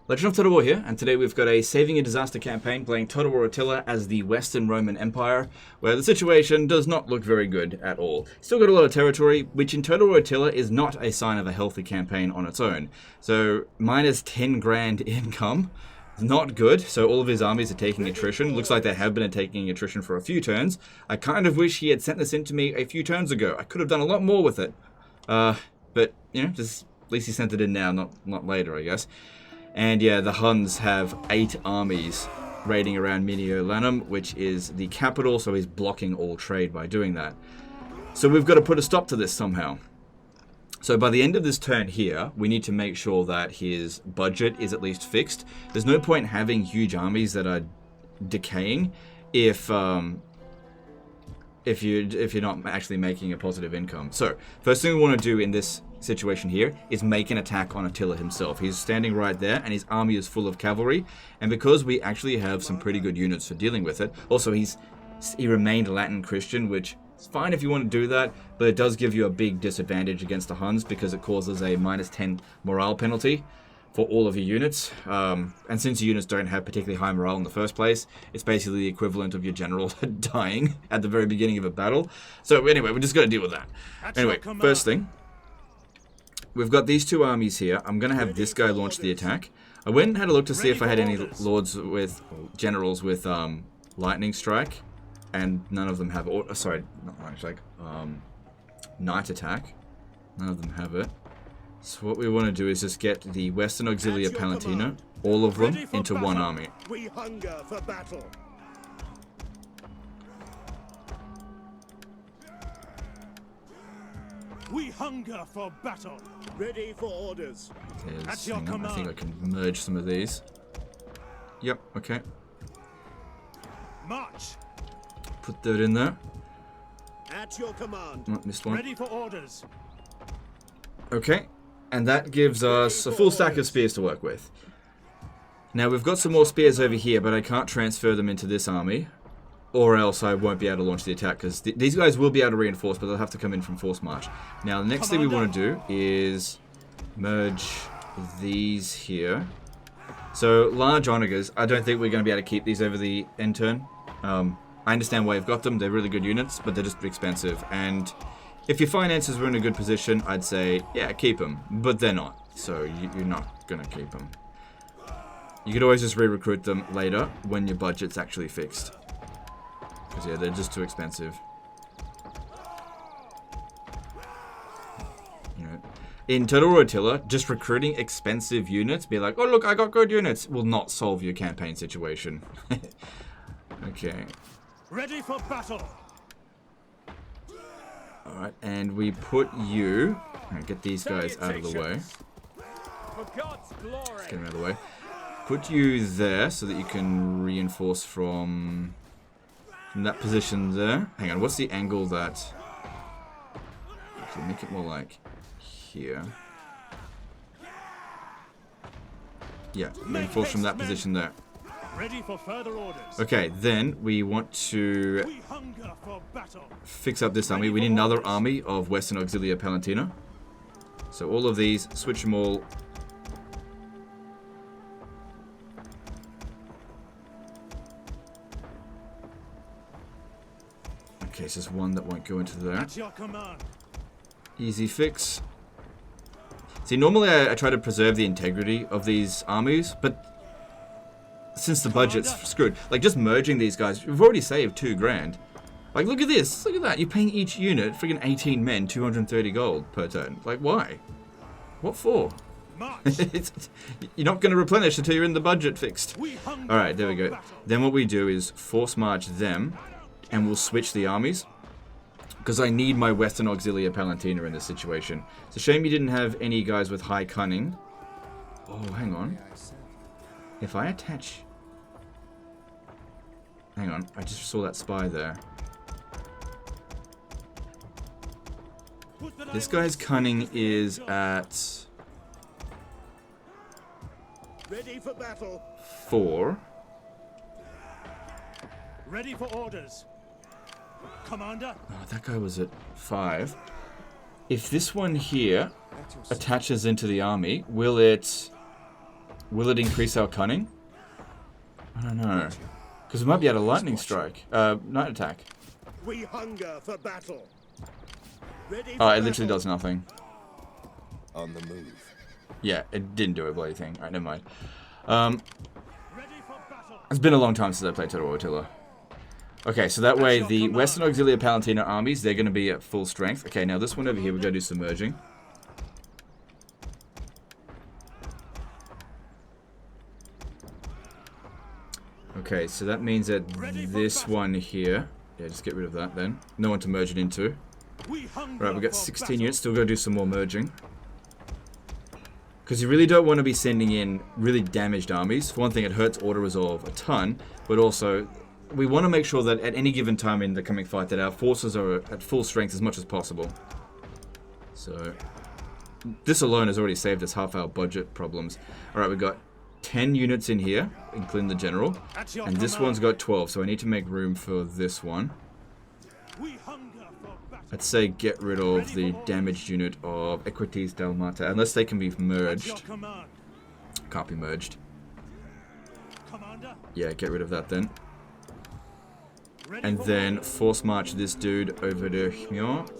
Legend of Total War here, and today we've got a Saving a Disaster campaign playing Total War Attila as the Western Roman Empire, where the situation does not look very good at all. Still got a lot of territory, which in Total War Attila is not a sign of a healthy campaign on its own. So, minus 10 grand income, not good, so all of his armies are taking attrition. Looks like they have been taking attrition for a few turns. I kind of wish he had sent this in to me a few turns ago. I could have done a lot more with it. But, you know, just at least he sent it in now, not later, I guess. And yeah, the Huns have 8 armies raiding around Mediolanum, which is the capital, so he's blocking all trade by doing that. So we've got to put a stop to this somehow. So by the end of this turn here, we need to make sure that his budget is at least fixed. There's no point having huge armies that are decaying if you're not actually making a positive income. So first thing we want to do in this situation here is make an attack on Attila himself. He's standing right there and his army is full of cavalry, and because we actually have some pretty good units for dealing with it. Also, he remained Latin Christian, which is fine if you want to do that, but it does give you a big disadvantage against the Huns because it causes a minus 10 morale penalty for all of your units, and since your units don't have particularly high morale in the first place, it's basically the equivalent of your general dying at the very beginning of a battle. So anyway, we're just going to deal with that. Anyway, first thing, we've got these 2 armies here. I'm going to have this guy launch the attack. I went and had a look to see if I had any generals with lightning strike, and none of them have, sorry, not lightning strike, night attack. None of them have it. So what we want to do is just get the Western Auxilia Palatina, all of them, into one army. We hunger for battle. We hunger for battle. Ready for orders. I think I can merge some of these. Yep, okay. March. Put that in there. At your command. Oh, missed one. Ready for orders. Okay. And that gives us a full stack of spears to work with. Now, we've got some more spears over here, but I can't transfer them into this army, or else I won't be able to launch the attack, because these guys will be able to reinforce, but they'll have to come in from force march. Now, the next thing we want to do is merge these here. So, large onagers, I don't think we're going to be able to keep these over the end turn. I understand why you've got them. They're really good units, but they're just expensive, and if your finances were in a good position, I'd say, yeah, keep them. But they're not, so you're not going to keep them. You could always just re-recruit them later when your budget's actually fixed. Because, yeah, they're just too expensive. You know, in Total War Attila, just recruiting expensive units, be like, oh, look, I got good units, will not solve your campaign situation. Okay. Ready for battle. Alright, and we put you... get these guys out of the way. Let's get them out of the way. Put you there so that you can reinforce from that position there. Hang on, what's the angle that... Actually, make it more like here. Yeah, reinforce from that position there. Ready for further orders. Okay, then we want to fix up this army. We need another army of Western Auxilia Palatina. So all of these, switch them all. Okay, it's just one that won't go into there. Easy fix. See, normally I try to preserve the integrity of these armies, but since the budget's screwed, like just merging these guys, we've already saved 2 grand. Like, look at this, look at that. You're paying each unit, friggin' 18 men, 230 gold per turn. Like, why? What for? You're not going to replenish until you're in the budget fixed. Alright, there we go. Then what we do is force march them, and we'll switch the armies. Because I need my Western Auxilia Palatina in this situation. It's a shame you didn't have any guys with high cunning. Oh, hang on. If I attach... Hang on, I just saw that spy there. This guy's cunning is at... Ready for battle. 4. Ready for orders. Commander. Oh, that guy was at 5. If this one here attaches into the army, will it Will it increase our cunning? I don't know. Because we might be able to lightning strike. Night attack. We hunger for battle. Ready for Oh, it battle. literally does nothing. On the move. Yeah, it didn't do a bloody thing. Alright, never mind. Ready for battle. It's been a long time since I played Total War Attila. Okay, so that way the Western Auxilia Palatina armies, they're going to be at full strength. Okay, now this one over here, we're going to do some merging. Okay, so that means that this one here... Yeah, just get rid of that then. No one to merge it into. Right, we've got 16 units. Still got to do some more merging. Because you really don't want to be sending in really damaged armies. For one thing, it hurts auto-resolve a ton. But also, we want to make sure that at any given time in the coming fight that our forces are at full strength as much as possible. So, this alone has already saved us half our budget problems. Alright, we've got 10 units in here, including the general. And this one's got 12, so I need to make room for this one. I'd say get rid of the damaged unit of Equites Dalmata, unless they can be merged. Can't be merged. Yeah, get rid of that then. And then force march this dude over to Hmyor.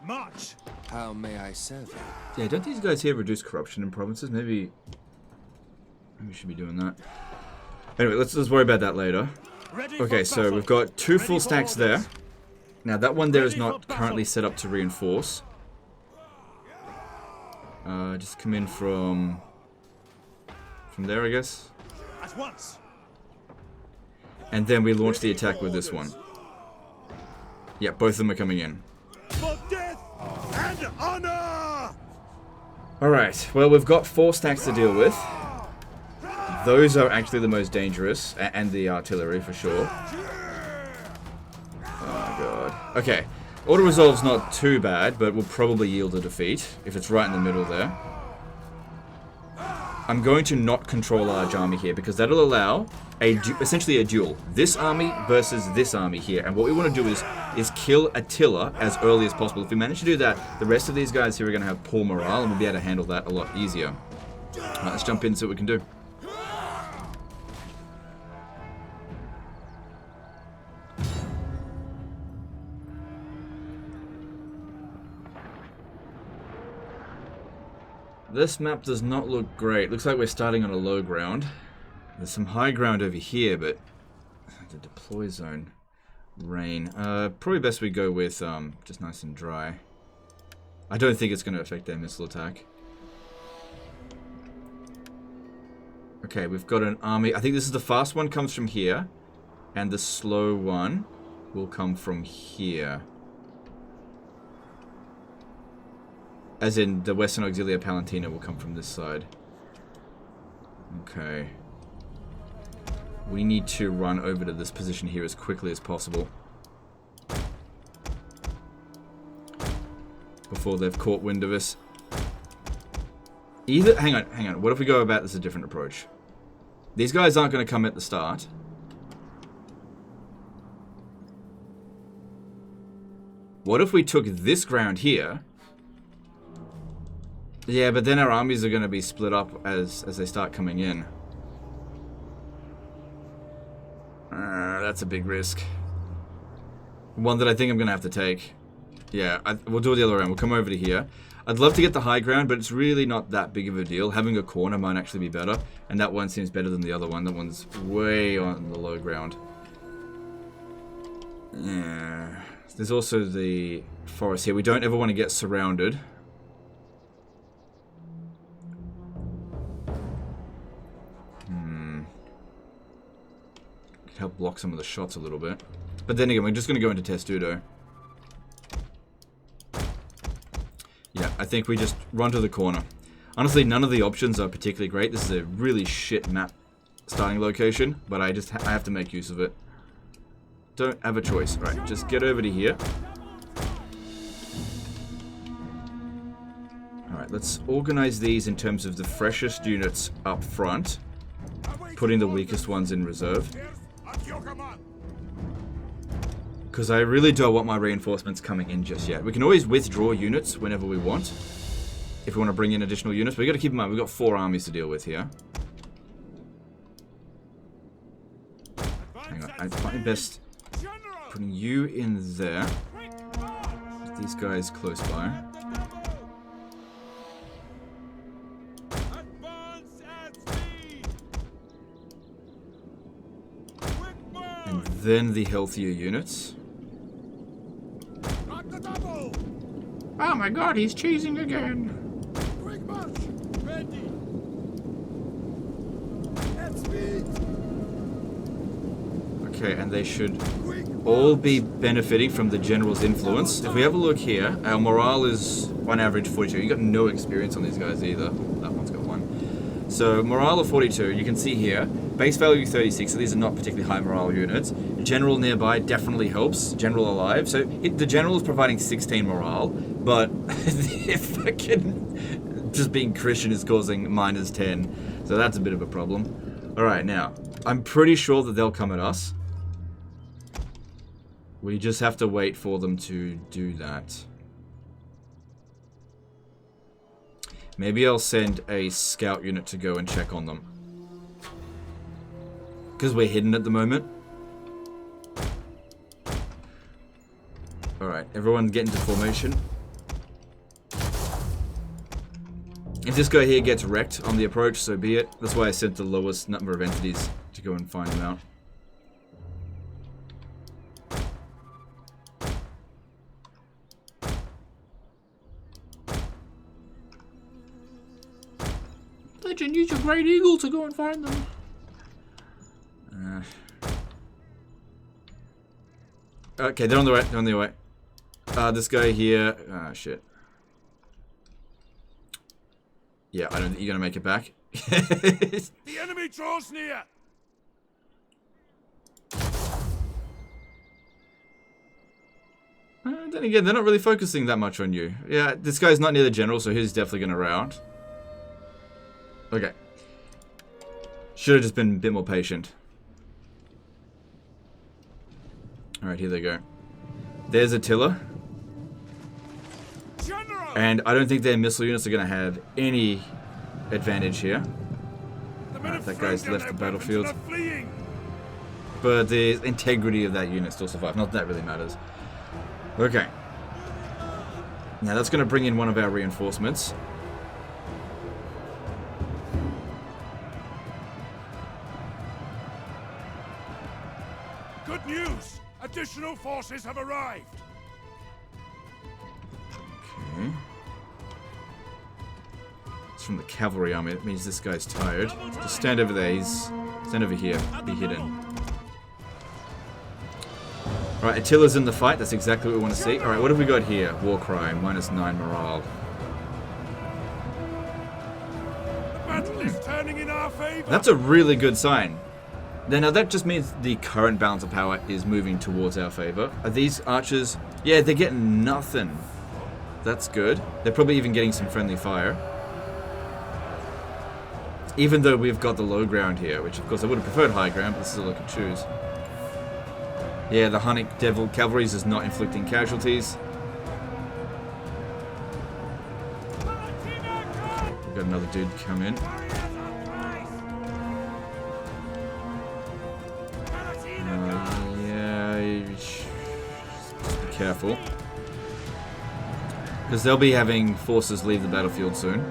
March. How may I serve you? Yeah, don't these guys here reduce corruption in provinces? Maybe we should be doing that. Anyway, let's worry about that later. Okay, so we've got 2 full stacks there. Now that one there is not currently set up to reinforce. Just come in from there, I guess. At once. And then we launch the attack with this one. Yeah, both of them are coming in. For death and honor. Alright, well we've got 4 stacks to deal with. Those are actually the most dangerous, and the artillery for sure. Oh god. Okay, auto-resolve's not too bad, but will probably yield a defeat, if it's right in the middle there. I'm going to not control large army here, because that'll allow essentially a duel. This army versus this army here, and what we want to do is kill Attila as early as possible. If we manage to do that, the rest of these guys here are going to have poor morale, and we'll be able to handle that a lot easier. Alright, let's jump in and see what we can do. This map does not look great. Looks like we're starting on a low ground. There's some high ground over here, but the deploy zone, rain. Probably best we go with just nice and dry. I don't think it's going to affect their missile attack. Okay, we've got an army. I think this is the fast one comes from here, and the slow one will come from here. As in, the Western Auxilia Palatina will come from this side. Okay. We need to run over to this position here as quickly as possible. Before they've caught wind of us. Either, hang on. What if we go about this a different approach? These guys aren't going to come at the start. What if we took this ground here? Yeah, but then our armies are going to be split up as they start coming in. That's a big risk. One that I think I'm going to have to take. Yeah, we'll do it the other way around. We'll come over to here. I'd love to get the high ground, but it's really not that big of a deal. Having a corner might actually be better. And that one seems better than the other one. That one's way on the low ground. Yeah. There's also the forest here. We don't ever want to get surrounded. Help block some of the shots a little bit. But then again, we're just going to go into Testudo. Yeah, I think we just run to the corner. Honestly, none of the options are particularly great. This is a really shit map starting location, but I have to make use of it. Don't have a choice. Right, just get over to here. Alright, let's organize these in terms of the freshest units up front, putting the weakest ones in reserve. Because I really don't want my reinforcements coming in just yet. We can always withdraw units whenever we want. If we want to bring in additional units. But we've got to keep in mind, we've got 4 armies to deal with here. Hang on, I find best putting you in there. These guys close by. And then the healthier units. Oh my god, he's cheesing again. Okay, and they should all be benefiting from the general's influence. If we have a look here, our morale is on average 42. You got no experience on these guys either. Ooh, that one's got 1. So morale of 42. You can see here, base value 36. So these are not particularly high morale units. General nearby definitely helps. General alive. So the general is providing 16 morale, but if fucking just being Christian is causing -10. So that's a bit of a problem. All right, now I'm pretty sure that they'll come at us. We just have to wait for them to do that. Maybe I'll send a scout unit to go and check on them. Because we're hidden at the moment. Alright, everyone get into formation. If this guy here gets wrecked on the approach, so be it. That's why I sent the lowest number of entities to go and find him out. Legend, use your great eagle to go and find them. Okay, they're on the way. They're on the way. This guy here. Ah, shit. Yeah, I don't think you're gonna make it back. The enemy draws near. Then again, they're not really focusing that much on you. Yeah, this guy's not near the general, so he's definitely gonna rout. Okay. Should have just been a bit more patient. Alright, here they go. There's Attila. General! And I don't think their missile units are going to have any advantage here. Alright, that guy's left the battlefield. But the integrity of that unit still survived. Not that that really matters. Okay. Now that's going to bring in one of our reinforcements. Good news! Additional forces have arrived! Okay. It's from the cavalry army. That means this guy's tired. Just stand over there. Stand over here. Be hidden. Alright, Attila's in the fight. That's exactly what we want to see. Alright, what have we got here? War crime. -9 morale. The battle is turning in our favor! That's a really good sign. Now that just means the current balance of power is moving towards our favor. Are these archers? Yeah, they're getting nothing. That's good. They're probably even getting some friendly fire. Even though we've got the low ground here, which of course I would have preferred high ground, but this is all I could choose. Yeah, the Hunnic Devil Cavalry is not inflicting casualties. We've got another dude come in. Just be careful. Because they'll be having forces leave the battlefield soon.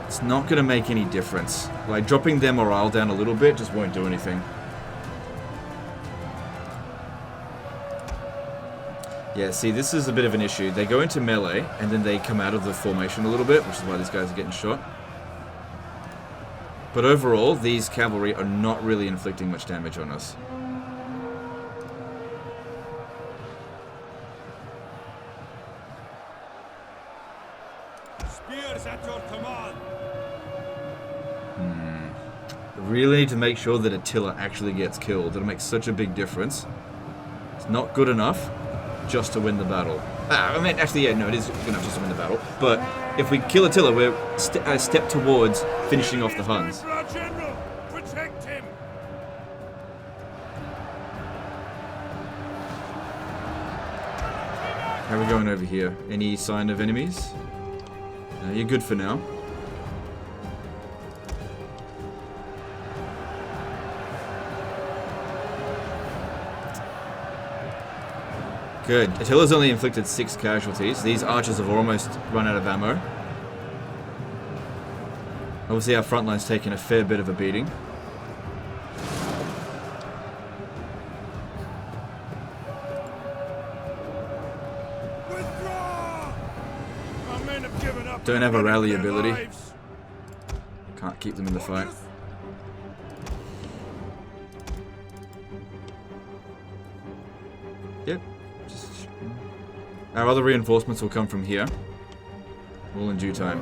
It's not going to make any difference. Like, dropping their morale down a little bit just won't do anything. Yeah, see, this is a bit of an issue. They go into melee, and then they come out of the formation a little bit, which is why these guys are getting shot. But overall, these cavalry are not really inflicting much damage on us. Spears at your command! Really need to make sure that Attila actually gets killed. It'll make such a big difference. It's not good enough just to win the battle. I mean, actually, yeah, no, it is good enough just to win the battle. But if we kill Attila, we're a step towards finishing off the Huns. For our general, protect him. How are we going over here? Any sign of enemies? You're good for now. Good. Attila's only inflicted 6 casualties. These archers have almost run out of ammo. Obviously our front line's taken a fair bit of a beating. Withdraw! Our men have given up. Don't have a rally Their ability. lives. Can't keep them in the fight. Yep. Our other reinforcements will come from here. All in due time.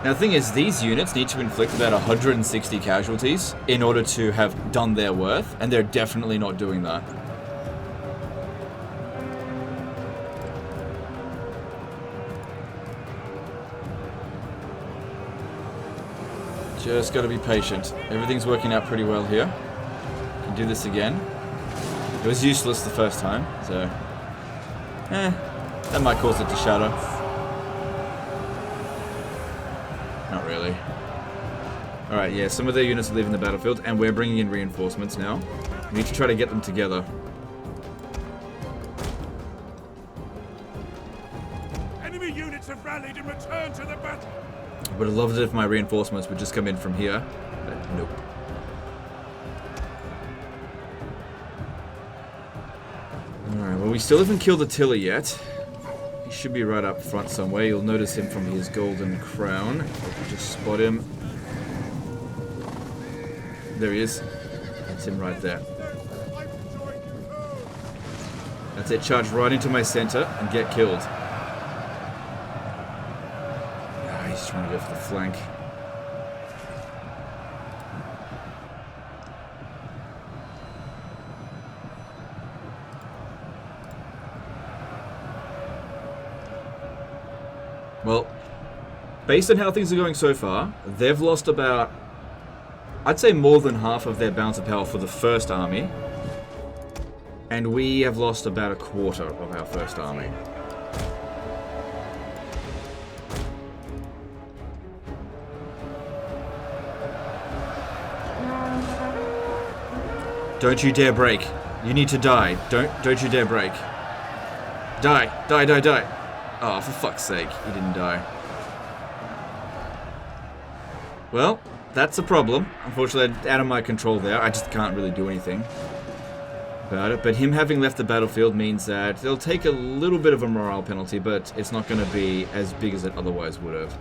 Now the thing is, these units need to inflict about 160 casualties in order to have done their worth, and they're definitely not doing that. Just gotta be patient. Everything's working out pretty well here. Can do this again. It was useless the first time, so... that might cause it to shatter. Not really. Alright, yeah, some of their units are leaving the battlefield, and we're bringing in reinforcements now. We need to try to get them together. Enemy units have rallied and returned to the battle. Would have loved it if my reinforcements would just come in from here, but nope. Alright, well we still haven't killed Attila yet. He should be right up front somewhere. You'll notice him from his golden crown. If you just spot him. There he is. That's him right there. That's it, charge right into my center and get killed. He's trying to go for the flank. Well, based on how things are going so far, they've lost about, I'd say more than half of their balance of power for the first army. And we have lost about a quarter of our first army. Don't you dare break. You need to die. Don't you dare break. Die. Die, die, die. Oh, for fuck's sake. He didn't die. Well, that's a problem. Unfortunately, out of my control there. I just can't really do anything about it. But him having left the battlefield means that they'll take a little bit of a morale penalty, but it's not going to be as big as it otherwise would have.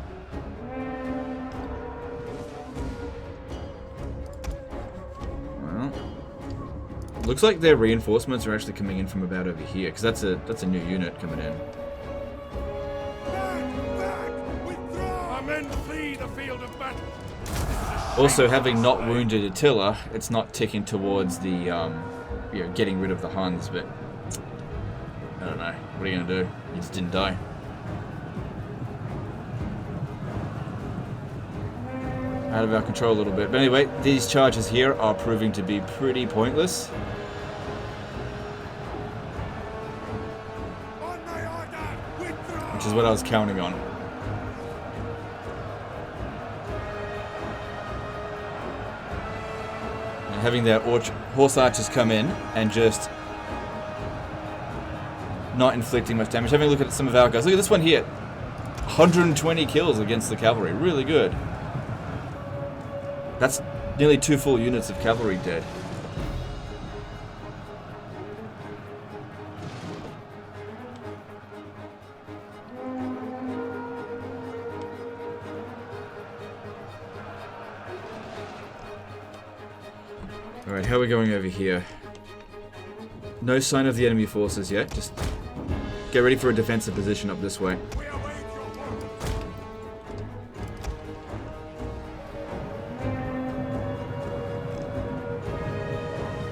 Looks like their reinforcements are actually coming in from about over here, because that's a new unit coming in. Back! Withdraw! Our men flee the field of battle. Also, having not wounded Attila, it's not ticking towards the, you know, getting rid of the Huns, but I don't know. What are you gonna do? He just didn't die. Out of our control a little bit. But anyway, these charges here are proving to be pretty pointless. Which is what I was counting on. And having their horse archers come in and just not inflicting much damage. Having a look at some of our guys. Look at this one here. 120 kills against the cavalry. Really good. That's nearly 2 full units of cavalry dead. Alright, how are we going over here? No sign of the enemy forces yet, just Get ready for a defensive position up this way.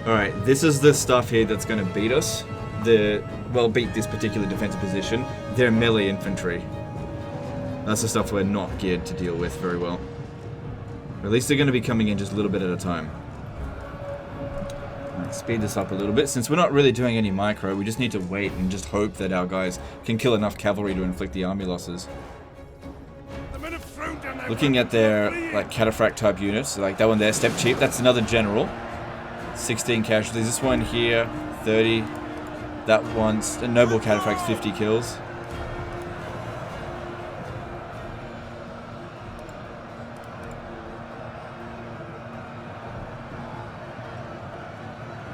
Alright, this is the stuff here that's going to beat us. Beat this particular defensive position. They're melee infantry. That's the stuff we're not geared to deal with very well. At least they're going to be coming in just a little bit at a time. Let's speed this up a little bit. Since we're not really doing any micro, we just need to wait and just hope that our guys can kill enough cavalry to inflict the army losses. Looking at their like cataphract type units, like that one there, step cheap, that's another general. 16 casualties. This one here, 30. That one's a noble cataphract, 50 kills.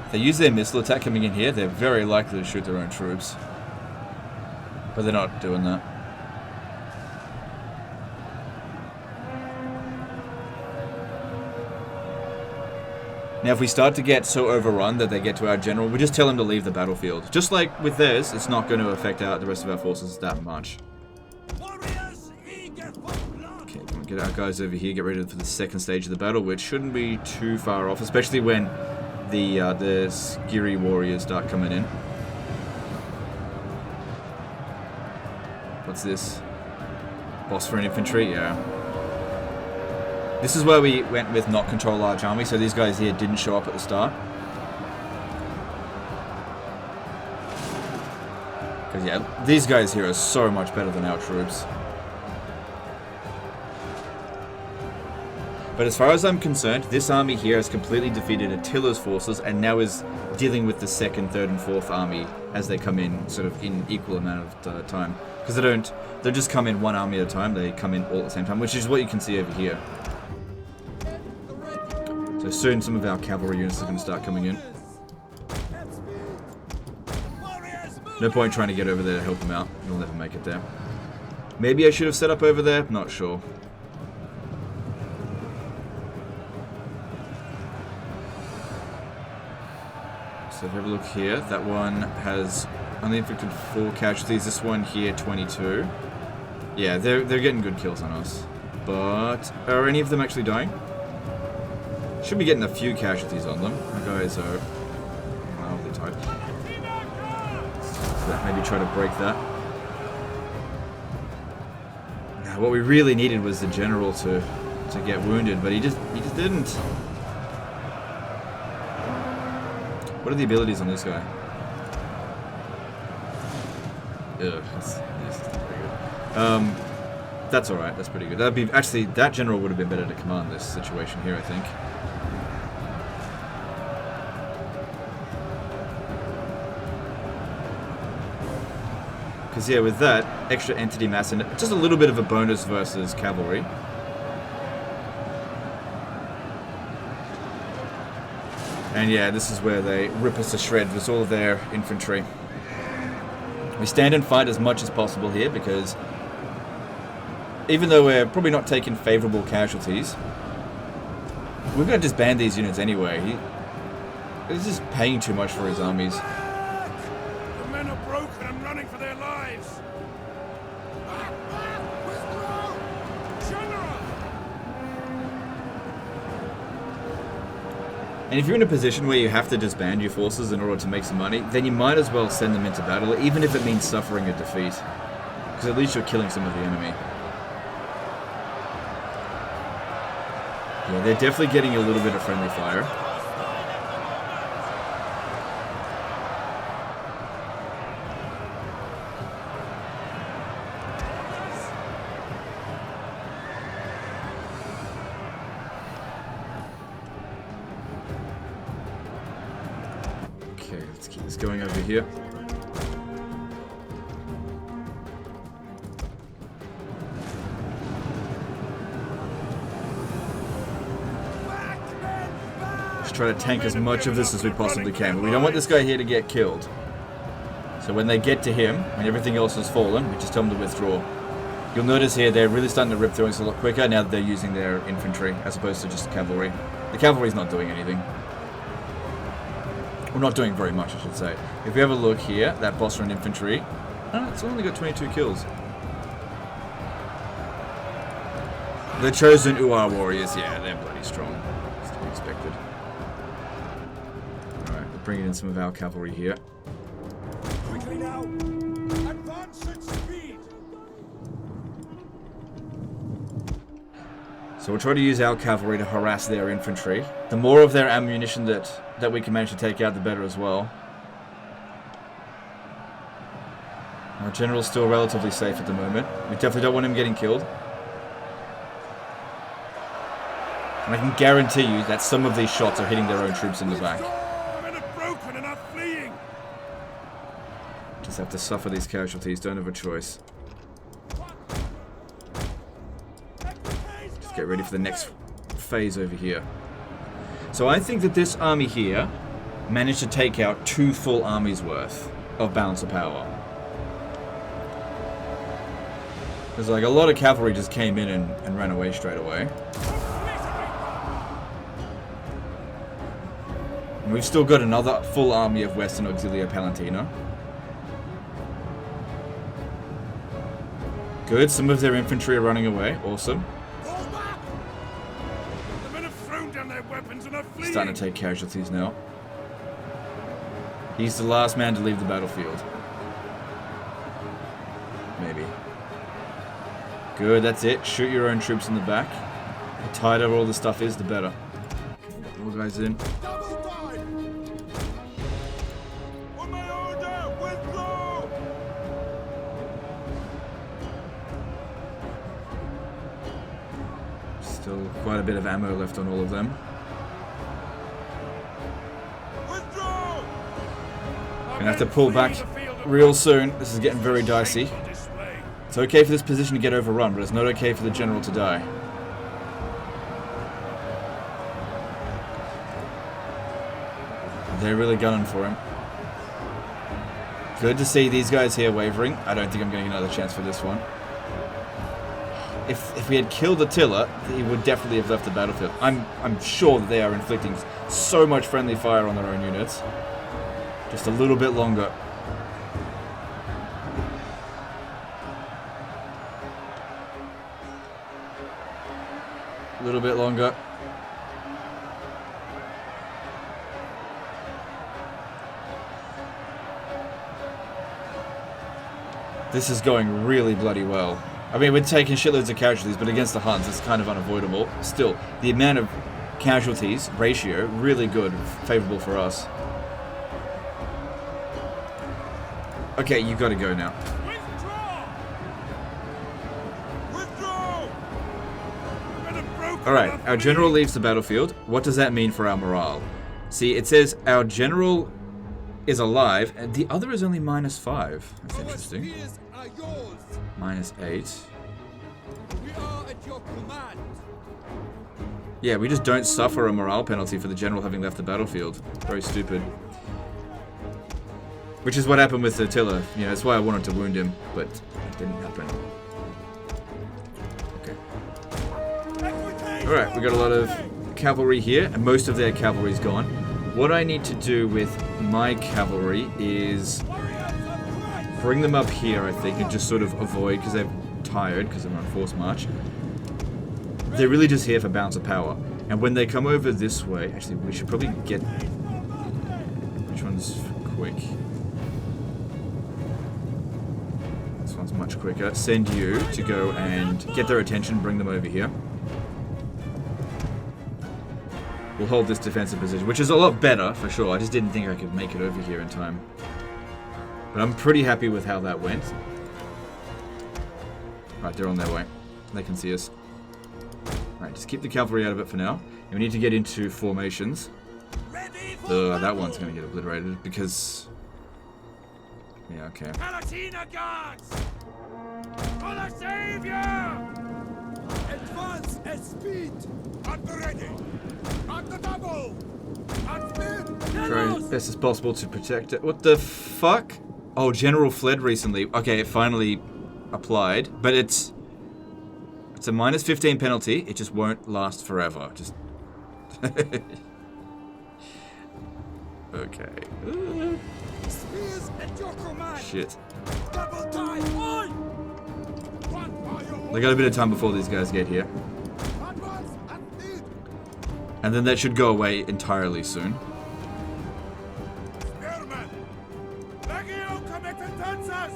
If they use their missile attack coming in here, they're very likely to shoot their own troops. But they're not doing that. Now if we start to get so overrun that they get to our general, we just tell them to leave the battlefield. Just like with theirs, it's not going to affect the rest of our forces that much. Okay, we'll get our guys over here, get ready for the second stage of the battle, which shouldn't be too far off, especially when the Skiri warriors start coming in. What's this? Boss for an infantry? Yeah. This is where we went with not control large army, so these guys here didn't show up at the start. Because yeah, these guys here are so much better than our troops. But as far as I'm concerned, this army here has completely defeated Attila's forces and now is dealing with the 2nd, 3rd and 4th army as they come in sort of in equal amount of time. Because they don't just come in one army at a time, they come in all at the same time, which is what you can see over here. So soon some of our cavalry units are going to start coming in. No point trying to get over there to help them out. We'll never make it there. Maybe I should have set up over there? Not sure. So if we have a look here, that one has only inflicted 4 casualties. This one here, 22. Yeah, they're getting good kills on us. But are any of them actually dying? Should be getting a few casualties on them. The guys are... well, they're tired. So maybe try to break that. Now, what we really needed was the general to get wounded, but he just didn't. What are the abilities on this guy? Ugh, that's pretty good. That's alright, that's pretty good. That'd be actually, that general would have been better to command this situation here, I think. Because yeah, with that, extra entity mass and just a little bit of a bonus versus cavalry. And yeah, this is where they rip us to shreds with all of their infantry. We stand and fight as much as possible here because even though we're probably not taking favorable casualties, we're going to disband these units anyway. He's just paying too much for his armies. The men are broken and running for their lives. General! And if you're in a position where you have to disband your forces in order to make some money, then you might as well send them into battle, even if it means suffering a defeat. Because at least you're killing some of the enemy. Yeah, they're definitely getting a little bit of friendly fire. Okay, let's keep this going over here. Try to tank as much of this as we possibly can, but we don't want this guy here to get killed. So when they get to him, when everything else has fallen, we just tell them to withdraw. You'll notice here they're really starting to rip through us a lot quicker now that they're using their infantry as opposed to just cavalry. The cavalry's not doing anything. Well, not doing very much, I should say. If we have a look here, that boss run infantry, Oh, it's only got 22 kills. The chosen Uar warriors, yeah, they're bloody strong. It's to be expected. Alright, we're bringing in some of our cavalry here. Quickly now! Advance at speed! So we'll try to use our cavalry to harass their infantry. The more of their ammunition that we can manage to take out, the better as well. Our general's still relatively safe at the moment. We definitely don't want him getting killed. And I can guarantee you that some of these shots are hitting their own troops in the back. Just have to suffer these casualties, don't have a choice. Just get ready for the next phase over here. So I think that this army here managed to take out 2 full armies worth of balance of power. Because like a lot of cavalry just came in and ran away straight away. And we've still got another full army of Western Auxilia Palatina. Good, some of their infantry are running away. Awesome. Starting to take casualties now. He's the last man to leave the battlefield. Maybe. Good, that's it. Shoot your own troops in the back. The tighter all the stuff is, the better. All guys in. Still quite a bit of ammo left on all of them. Gonna have to pull back real soon. This is getting very dicey. It's okay for this position to get overrun, but it's not okay for the general to die. They're really gunning for him. Good to see these guys here wavering. I don't think I'm getting another chance for this one. If we had killed Attila, he would definitely have left the battlefield. I'm sure that they are inflicting so much friendly fire on their own units. Just a little bit longer. A little bit longer. This is going really bloody well. I mean, we're taking shitloads of casualties, but against the Huns, it's kind of unavoidable. Still, the amount of casualties ratio, really good, favorable for us. Okay, you gotta go now. Alright, our general leaves the battlefield. What does that mean for our morale? See, it says our general is alive, and the other is only -5. That's interesting. -8. Yeah, we just don't suffer a morale penalty for the general having left the battlefield. Very stupid. Which is what happened with Attila. You know, that's why I wanted to wound him, but it didn't happen. Okay. Alright, we got a lot of cavalry here, and most of their cavalry's gone. What I need to do with my cavalry is bring them up here, I think, and just sort of avoid, because they're tired, because they're on forced march. They're really just here for balance of power. And when they come over this way, actually, we should probably get... Which one's quick? This one's much quicker. Send you to go and get their attention, bring them over here. We'll hold this defensive position, which is a lot better, for sure. I just didn't think I could make it over here in time. But I'm pretty happy with how that went. Right, they're on their way. They can see us. Alright, just keep the cavalry out of it for now. And we need to get into formations. That one's going to get obliterated because... Yeah, okay. Palatina guards! For the savior! Advance at speed! At the ready! At the double! At speed! Try as best as possible to protect it. What the fuck? Oh, General fled recently. Okay, it finally applied, but it's a -15 penalty. It just won't last forever. Just okay. Shit. Double time! Oi! They got a bit of time before these guys get here. Advance at need! And then that should go away entirely soon. Spearman! Legio comitatenses!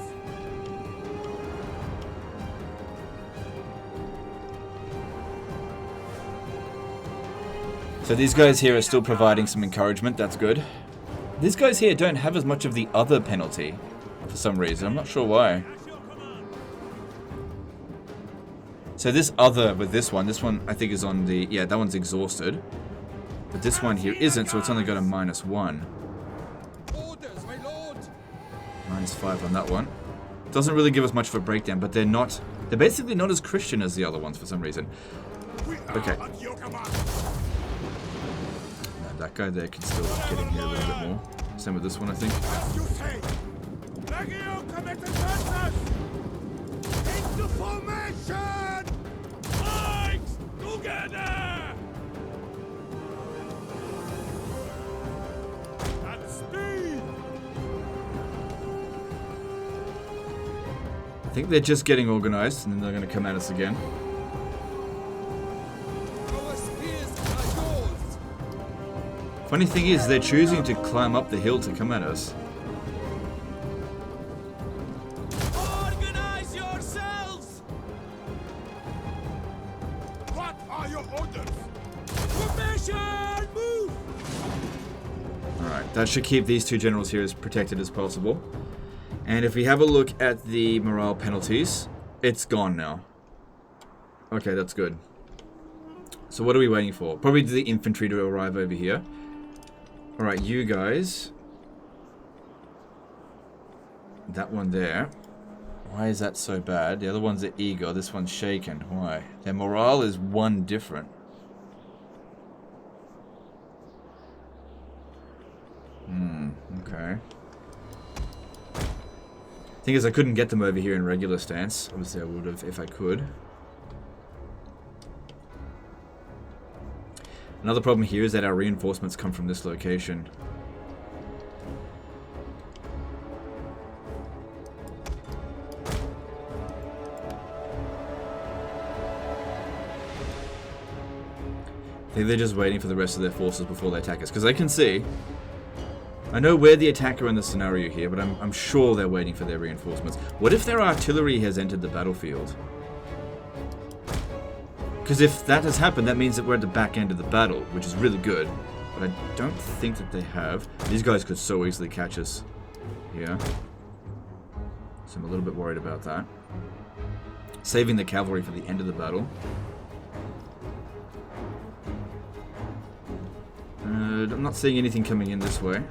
So these guys here are still providing some encouragement, that's good. These guys here don't have as much of the other penalty for some reason, I'm not sure why. So this other with this one I think is on the, yeah, that one's exhausted. But this one here isn't, so it's only got a -1. Orders, my lord. -5 on that one. Doesn't really give us much of a breakdown, but they're basically not as Christian as the other ones for some reason. Okay. At your command! That guy there can still get in here a little bit more. Same with this one, I think. As you say! Legio comitatenses! Into formation! Ranks together! At speed! I think they're just getting organized, and then they're going to come at us again. Our spears are yours. Funny thing is, they're choosing to climb up the hill to come at us. Organize yourselves! What are your orders? Formation! Move! Alright, that should keep these two generals here as protected as possible. And if we have a look at the morale penalties, it's gone now. Okay, that's good. So what are we waiting for? Probably the infantry to arrive over here. Alright, you guys. That one there. Why is that so bad? The other one's are eager, this one's shaken. Why? Their morale is 1 different. Okay. Thing is, I couldn't get them over here in regular stance. Obviously I would have if I could. Another problem here is that our reinforcements come from this location. I think they're just waiting for the rest of their forces before they attack us. Because I can see... I know we're the attacker in the scenario here, but I'm sure they're waiting for their reinforcements. What if their artillery has entered the battlefield? Because if that has happened, that means that we're at the back end of the battle, which is really good. But I don't think that they have. These guys could so easily catch us here. So I'm a little bit worried about that. Saving the cavalry for the end of the battle. I'm not seeing anything coming in this way.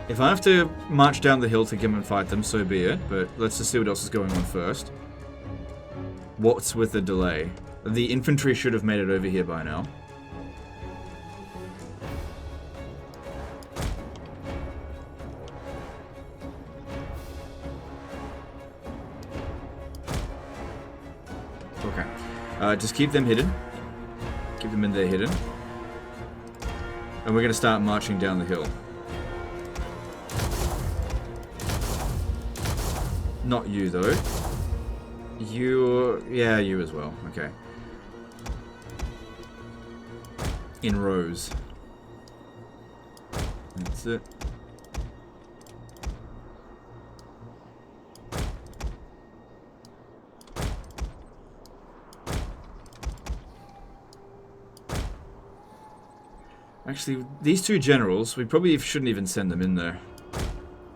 If I have to march down the hill to come and fight them, so be it, but let's just see what else is going on first. What's with the delay? The infantry should have made it over here by now. Okay. Just keep them hidden. Keep them in there hidden. And we're going to start marching down the hill. Not you, though. Yeah, you as well. Okay. In rows. That's it. Actually, these two generals, we probably shouldn't even send them in there.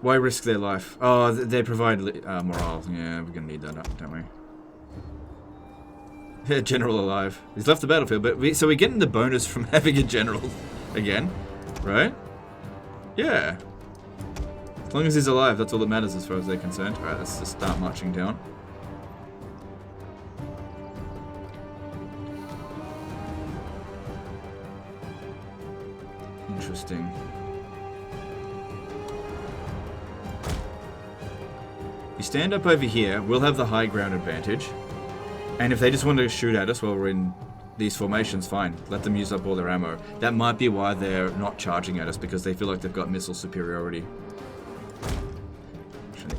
Why risk their life? Oh, they provide morale. Yeah, we're gonna need that, don't we? Yeah, general alive. He's left the battlefield, but so we're getting the bonus from having a general again, right? Yeah. As long as he's alive, that's all that matters as far as they're concerned. Alright, let's just start marching down. Interesting. You stand up over here, we'll have the high ground advantage. And if they just want to shoot at us while we're in these formations, fine. Let them use up all their ammo. That might be why they're not charging at us, because they feel like they've got missile superiority.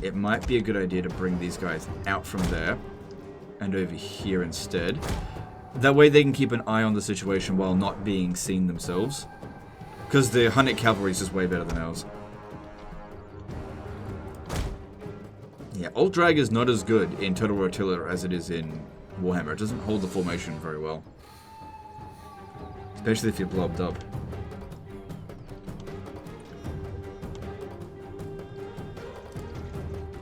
It might be a good idea to bring these guys out from there and over here instead. That way they can keep an eye on the situation while not being seen themselves. Because the Hunnic cavalry is just way better than ours. Yeah, Alt Drag is not as good in Total War Attila as it is in Warhammer. It doesn't hold the formation very well. Especially if you're blobbed up.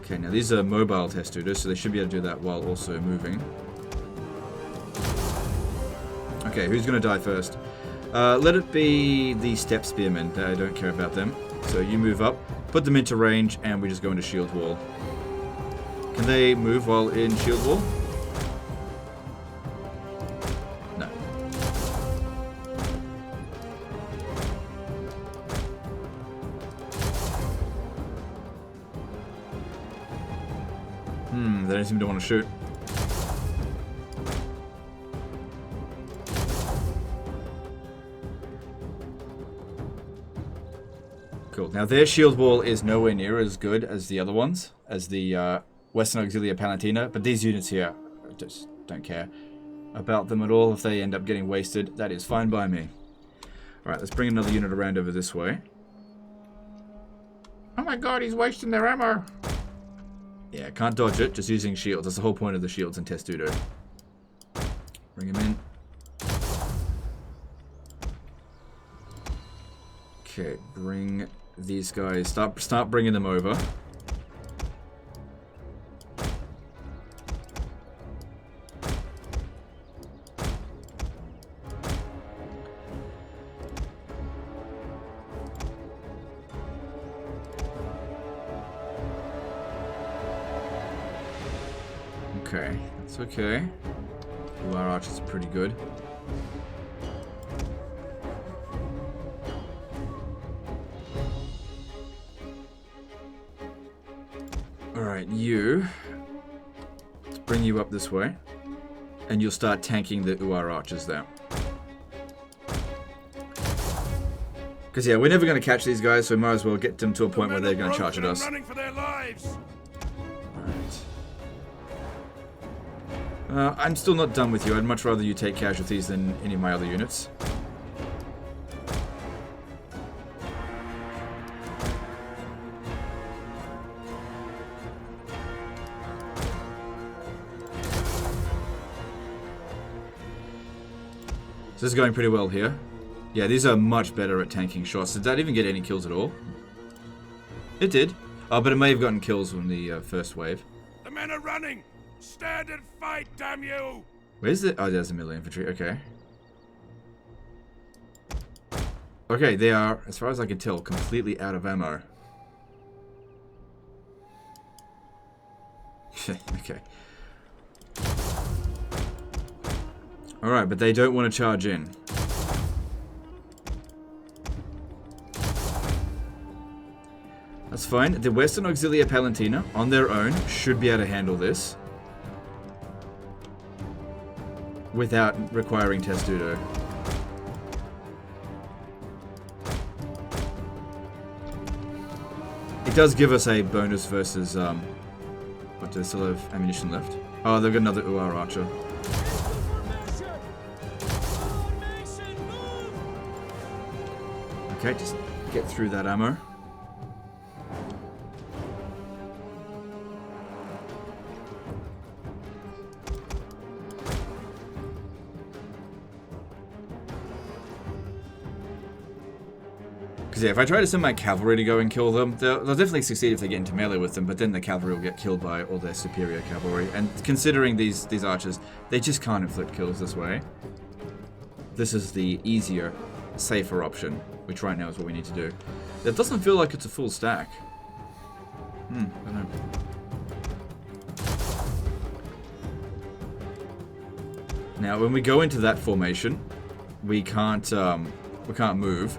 Okay, now these are mobile test tutors, so they should be able to do that while also moving. Okay, who's going to die first? Let it be the Step Spearmen. I don't care about them. So you move up, put them into range, and we just go into shield wall. Can they move while in shield wall? No. They don't seem to want to shoot. Cool. Now their shield wall is nowhere near as good as the other ones, as the Western Auxilia Palantina, but these units here, I just don't care about them at all. If they end up getting wasted, that is fine by me. Alright, let's bring another unit around over this way. Oh my god, he's wasting their ammo! Yeah, can't dodge it, just using shields. That's the whole point of the shields in Testudo. Bring him in. Okay, bring these guys. Start bringing them over. Okay, that's okay. Ooh, our archers are pretty good. Alright, let's bring you up this way. And you'll start tanking the UR archers there. Because yeah, we're never going to catch these guys, so we might as well get them to a point where they're going to charge at us. Running for their lives. I'm still not done with you. I'd much rather you take casualties than any of my other units. So this is going pretty well here. Yeah, these are much better at tanking shots. Did that even get any kills at all? It did. Oh, but it may have gotten kills from the first wave. The men are running. Stand and fight, damn you! Where's the... Oh, there's the melee infantry. Okay. Okay, they are, as far as I can tell, completely out of ammo. Okay. Alright, but they don't want to charge in. That's fine. The Western Auxilia Palantina, on their own, should be able to handle this. Without requiring Testudo. It does give us a bonus versus, what, do they still have ammunition left? Oh, they've got another UR archer. Okay, just get through that ammo. Yeah, if I try to send my cavalry to go and kill them, they'll definitely succeed if they get into melee with them, but then the cavalry will get killed by all their superior cavalry. And considering these archers, they just can't inflict kills this way. This is the easier, safer option, which right now is what we need to do. It doesn't feel like it's a full stack. I don't know. Now, when we go into that formation, we can't move.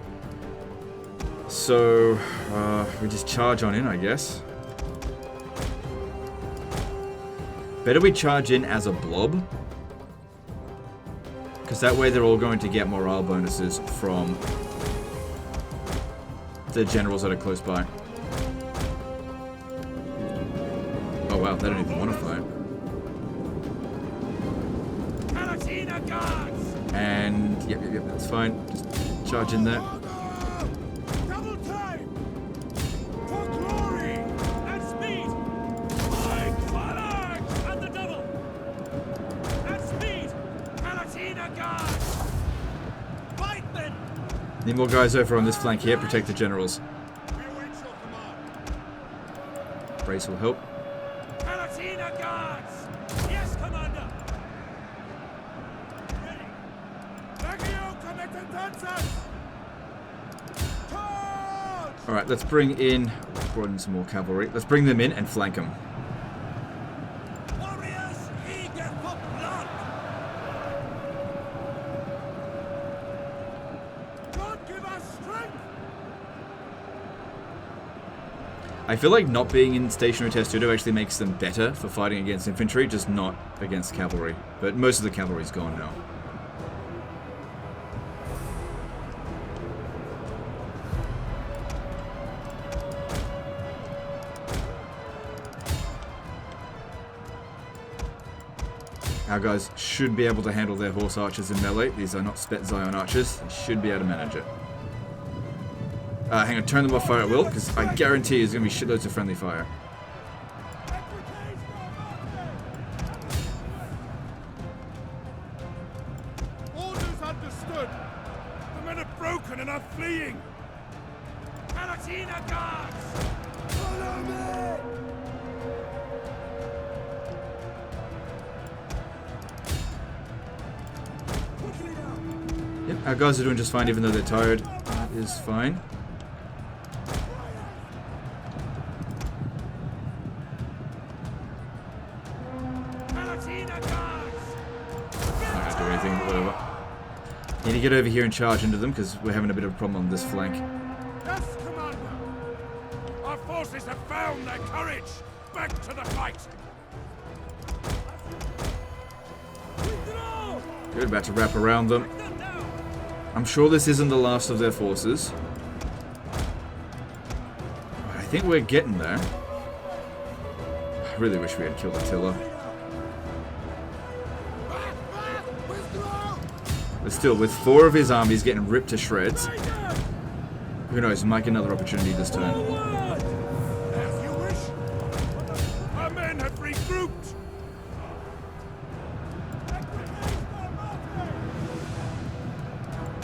So, we just charge on in, I guess. Better we charge in as a blob. Because that way they're all going to get morale bonuses from the generals that are close by. Oh wow, they don't even want to fight. And yep, that's fine. Just charge in there. Double time! For glory and speed! Flying phalanx and the double! And speed! Palatina guards! Fight then! Need more guys over on this flank here. Protect the generals. We await your command. Brace will help. Palatina guards! Yes, Commander! Ready! Legio committentances! Charge! Alright, let's bring in... Brought in some more cavalry. Let's bring them in and flank them. Warriors eager for blood! God give us strength! I feel like not being in stationary testudo actually makes them better for fighting against infantry, just not against cavalry. But most of the cavalry's gone now. Our guys should be able to handle their horse archers in melee. These are not Spet Zion archers. They should be able to manage it. Hang on, turn them off fire at will, because I guarantee there's going to be shitloads of friendly fire. Orders understood. The men are broken and are fleeing. Palatina guards! Follow me! Quickly now! Yep, our guys are doing just fine even though they're tired. That is fine. Palatina guards! Not going to do anything, but whatever. Need to get over here and charge into them because we're having a bit of a problem on this flank. Yes, Commander! Our forces have found their courage! Back to the fight! Withdraw! Good, about to wrap around them. I'm sure this isn't the last of their forces. I think we're getting there. I really wish we had killed Attila. But still, with 4 of his armies getting ripped to shreds, who knows, might get another opportunity this turn. As you wish! Our men have regrouped!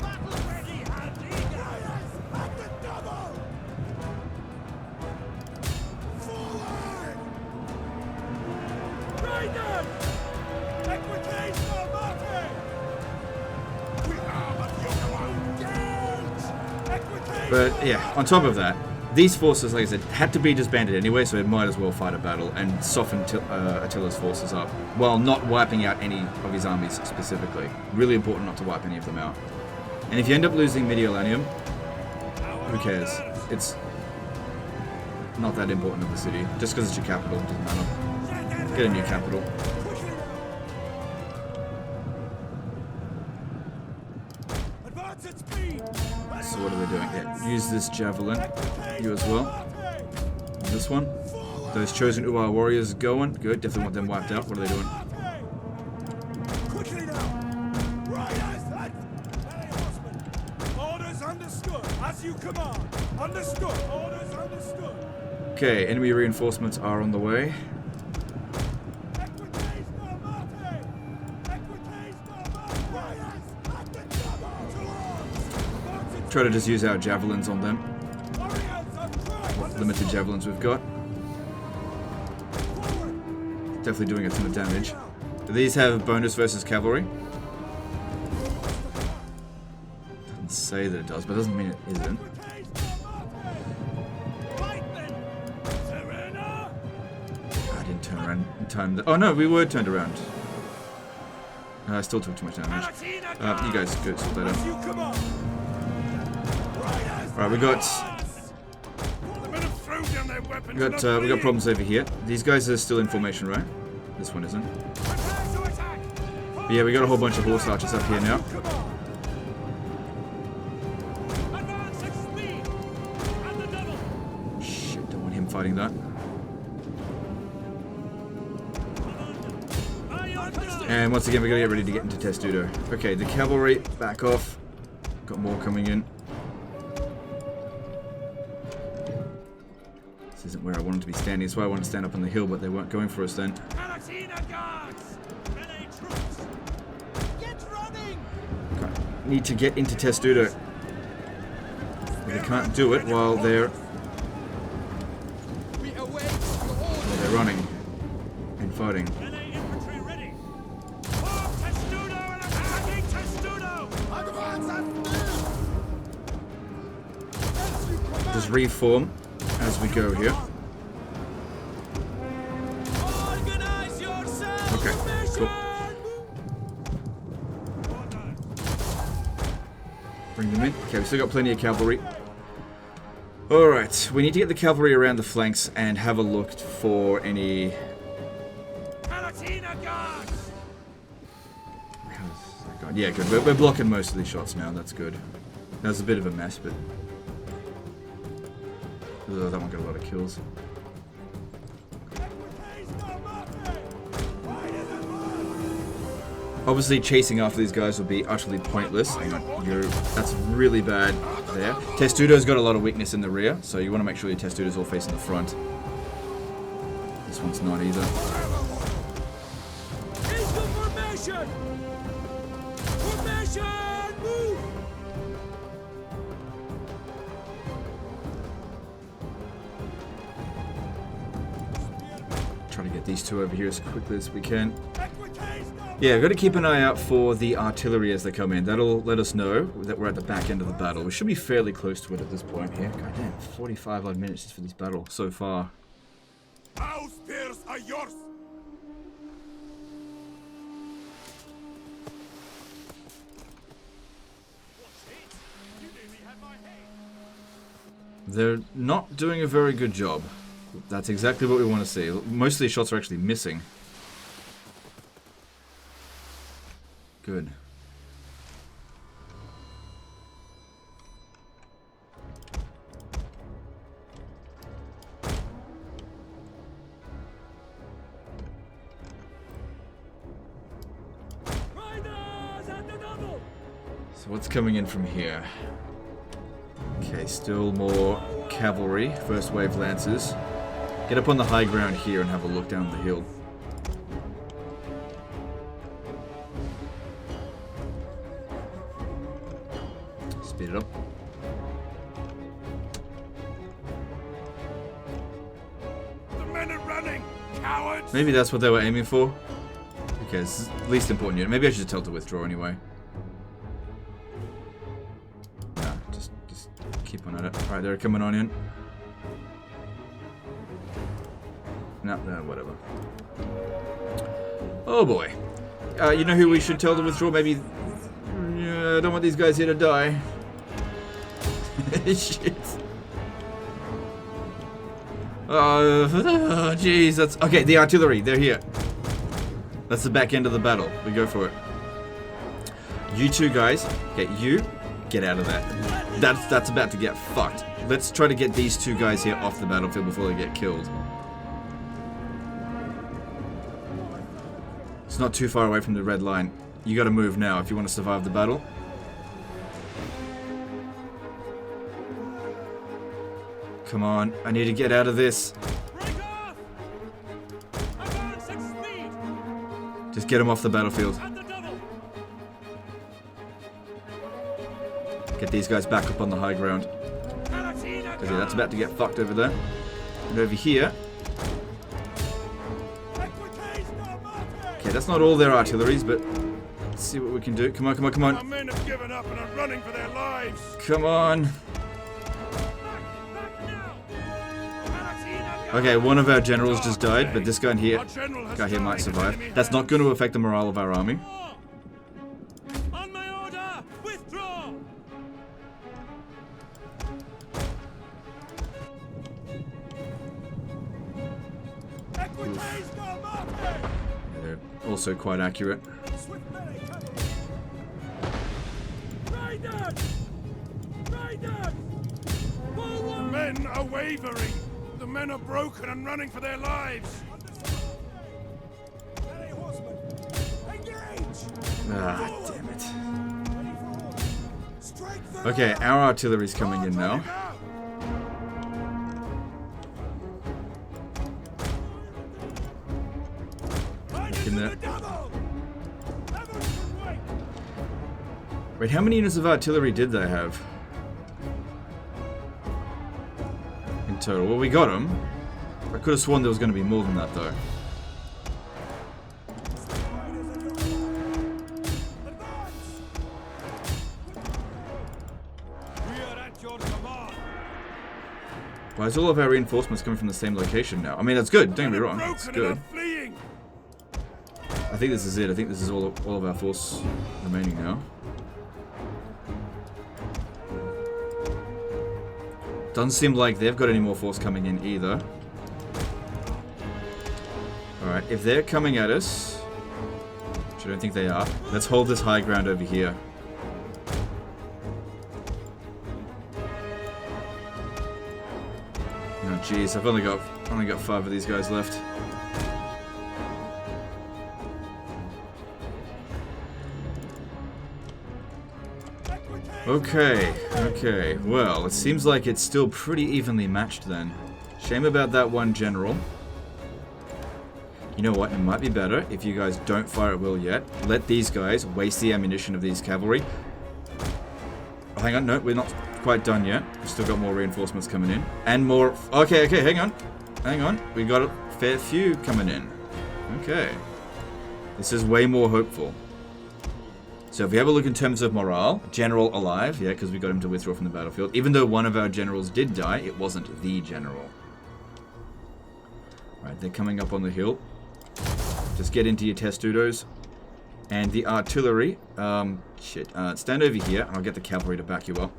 Battle ready, Attila! At the double! Forward! Riders! Equitate Normate! We are at your command! Engage! Equitate! But yeah, on top of that, these forces, like I said, had to be disbanded anyway, so it might as well fight a battle and soften Attila's forces up, while not wiping out any of his armies specifically. Really important not to wipe any of them out. And if you end up losing Mediolanum, who cares? It's not that important of the city. Just because it's your capital, doesn't matter. Get a new capital. Advance at speed! So what are we doing? Yeah, use this javelin. You as well. This one. Those chosen Uar warriors going. Good. Definitely want them wiped out. What are they doing? Quickly now! Riders and horsemen! Orders understood! As you command! Understood! Orders understood! Okay, enemy reinforcements are on the way. Equitate Normate! Equitate Normate! Riders at the double! Towards! Try to just use our javelins on them. Warriors of Christ! Limited javelins we've got. Definitely doing a ton of damage. Do these have bonus versus cavalry? Doesn't say that it does, but doesn't mean it isn't. I didn't turn around in time. Oh no, we were turned around. I still took too much damage. You guys go sort that out. Alright, we got problems over here. These guys are still in formation, right? This one isn't. Prepare to attack! But yeah, we got a whole bunch of horse archers up here now. Come on! Advance at speed! And the double! Shit, don't want him fighting that. And once again, we gotta get ready to get into Testudo. Okay, the cavalry, back off. Got more coming in. This isn't where I wanted to be standing. That's why I wanted to stand up on the hill, but they weren't going for us then. Palatina guards! Melee troops! Get running! Okay. Need to get into Testudo. But they can't do it while they're We await your orders. they're running and fighting. Melee infantry ready! For Testudo and attacking Testudo! Advance at speed! Just reform as we go here. Organize yourself! Okay, cool. Bring them in. Okay, we still got plenty of cavalry. Alright, we need to get the cavalry around the flanks and have a look for any... Palatina guards! How's that going? Yeah, good. We're blocking most of these shots now. That's good. That was a bit of a mess, but... Ugh, that one got a lot of kills. Obviously, chasing after these guys would be utterly pointless. That's really bad there. Testudo's got a lot of weakness in the rear, so you want to make sure your Testudo's all facing the front. This one's not either. Into formation! Formation! Move! Try to get these two over here as quickly as we can. Yeah, we've got to keep an eye out for the artillery as they come in. That'll let us know that we're at the back end of the battle. We should be fairly close to it at this point here. God damn, 45 odd minutes just for this battle so far. Our spears are yours! They're not doing a very good job. That's exactly what we want to see. Most of these shots are actually missing. Good. Riders at the double! So what's coming in from here? Okay, still more cavalry. First wave lancers. Get up on the high ground here and have a look down the hill. Speed it up. The men are running! Cowards! Maybe that's what they were aiming for. Okay, this is the least important unit. Maybe I should just tell it to withdraw anyway. Nah, just keep on at it. Alright, they're coming on in. No, whatever. Oh boy. You know who we should tell to withdraw? Maybe... I don't want these guys here to die. Shit. Oh, jeez, that's... Okay, the artillery, they're here. That's the back end of the battle. We go for it. You two guys, okay, you, get out of that. That's about to get fucked. Let's try to get these two guys here off the battlefield before they get killed. It's not too far away from the red line. You gotta move now if you want to survive the battle. Come on, I need to get out of this. Break off! Advance at speed! Just get him off the battlefield. At the double! Get these guys back up on the high ground. Palatina Okay, that's about to get fucked over there. And over here. Okay, that's not all their artilleries, but let's see what we can do. Come on, come on, come Our on. men have given up and are running for their lives! Come on. Back now! Palatina Okay, one of our generals just died, but this guy here, Our general has might died in survive. enemy That's not going to affect the morale of our army. hands. On my order! Withdraw! They're also quite accurate. Swift melee coming. Raiders! Raiders! The Forward! men are wavering. The men are broken and running for their lives. Melee horsemen! Engage! Ah, damn it. Ready for order. Strength Okay, our artillery's coming in now. In there. double! Others can wait! Wait, how many units of artillery did they have? In total. Well, we got them. I could have sworn there was going to be more than that, though. We are at your command. Why is all of our reinforcements coming from the same location now? I mean, that's good. Don't get me wrong. Broken It's and good. are fleeing. I think this is it. I think this is all of our force remaining now. Doesn't seem like they've got any more force coming in either. Alright, if they're coming at us, which I don't think they are, let's hold this high ground over here. Oh jeez, I've only got 5 of these guys left. Okay, well, it seems like it's still pretty evenly matched then. Shame about that one general. You know what, it might be better if you guys don't fire at will yet. Let these guys waste the ammunition of these cavalry. Oh, hang on, no, we're not quite done yet. We've still got more reinforcements coming in. And more... Okay, hang on. We got a fair few coming in. Okay. This is way more hopeful. So if we have a look in terms of morale, general alive, yeah, because we got him to withdraw from the battlefield. Even though one of our generals did die, it wasn't the general. Alright, they're coming up on the hill. Just get into your testudos. And the artillery, stand over here, and I'll get the cavalry to back you up.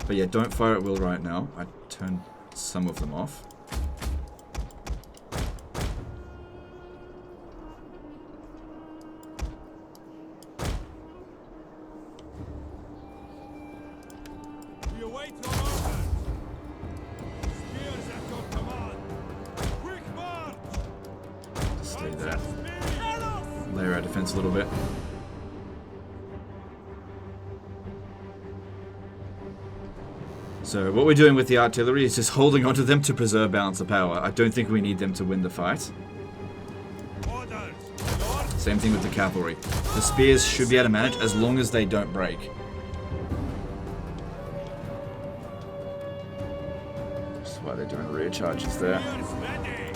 But yeah, don't fire at will right now. I turned some of them off. We await your orders. Spears at your command. Quick march. Just stay there. Layer our defense a little bit. So what we're doing with the artillery is just holding onto them to preserve balance of power. I don't think we need them to win the fight. Orders. Same thing with the cavalry. The spears should be able to manage as long as they don't break. That's why they're doing rear charges there. Spears ready.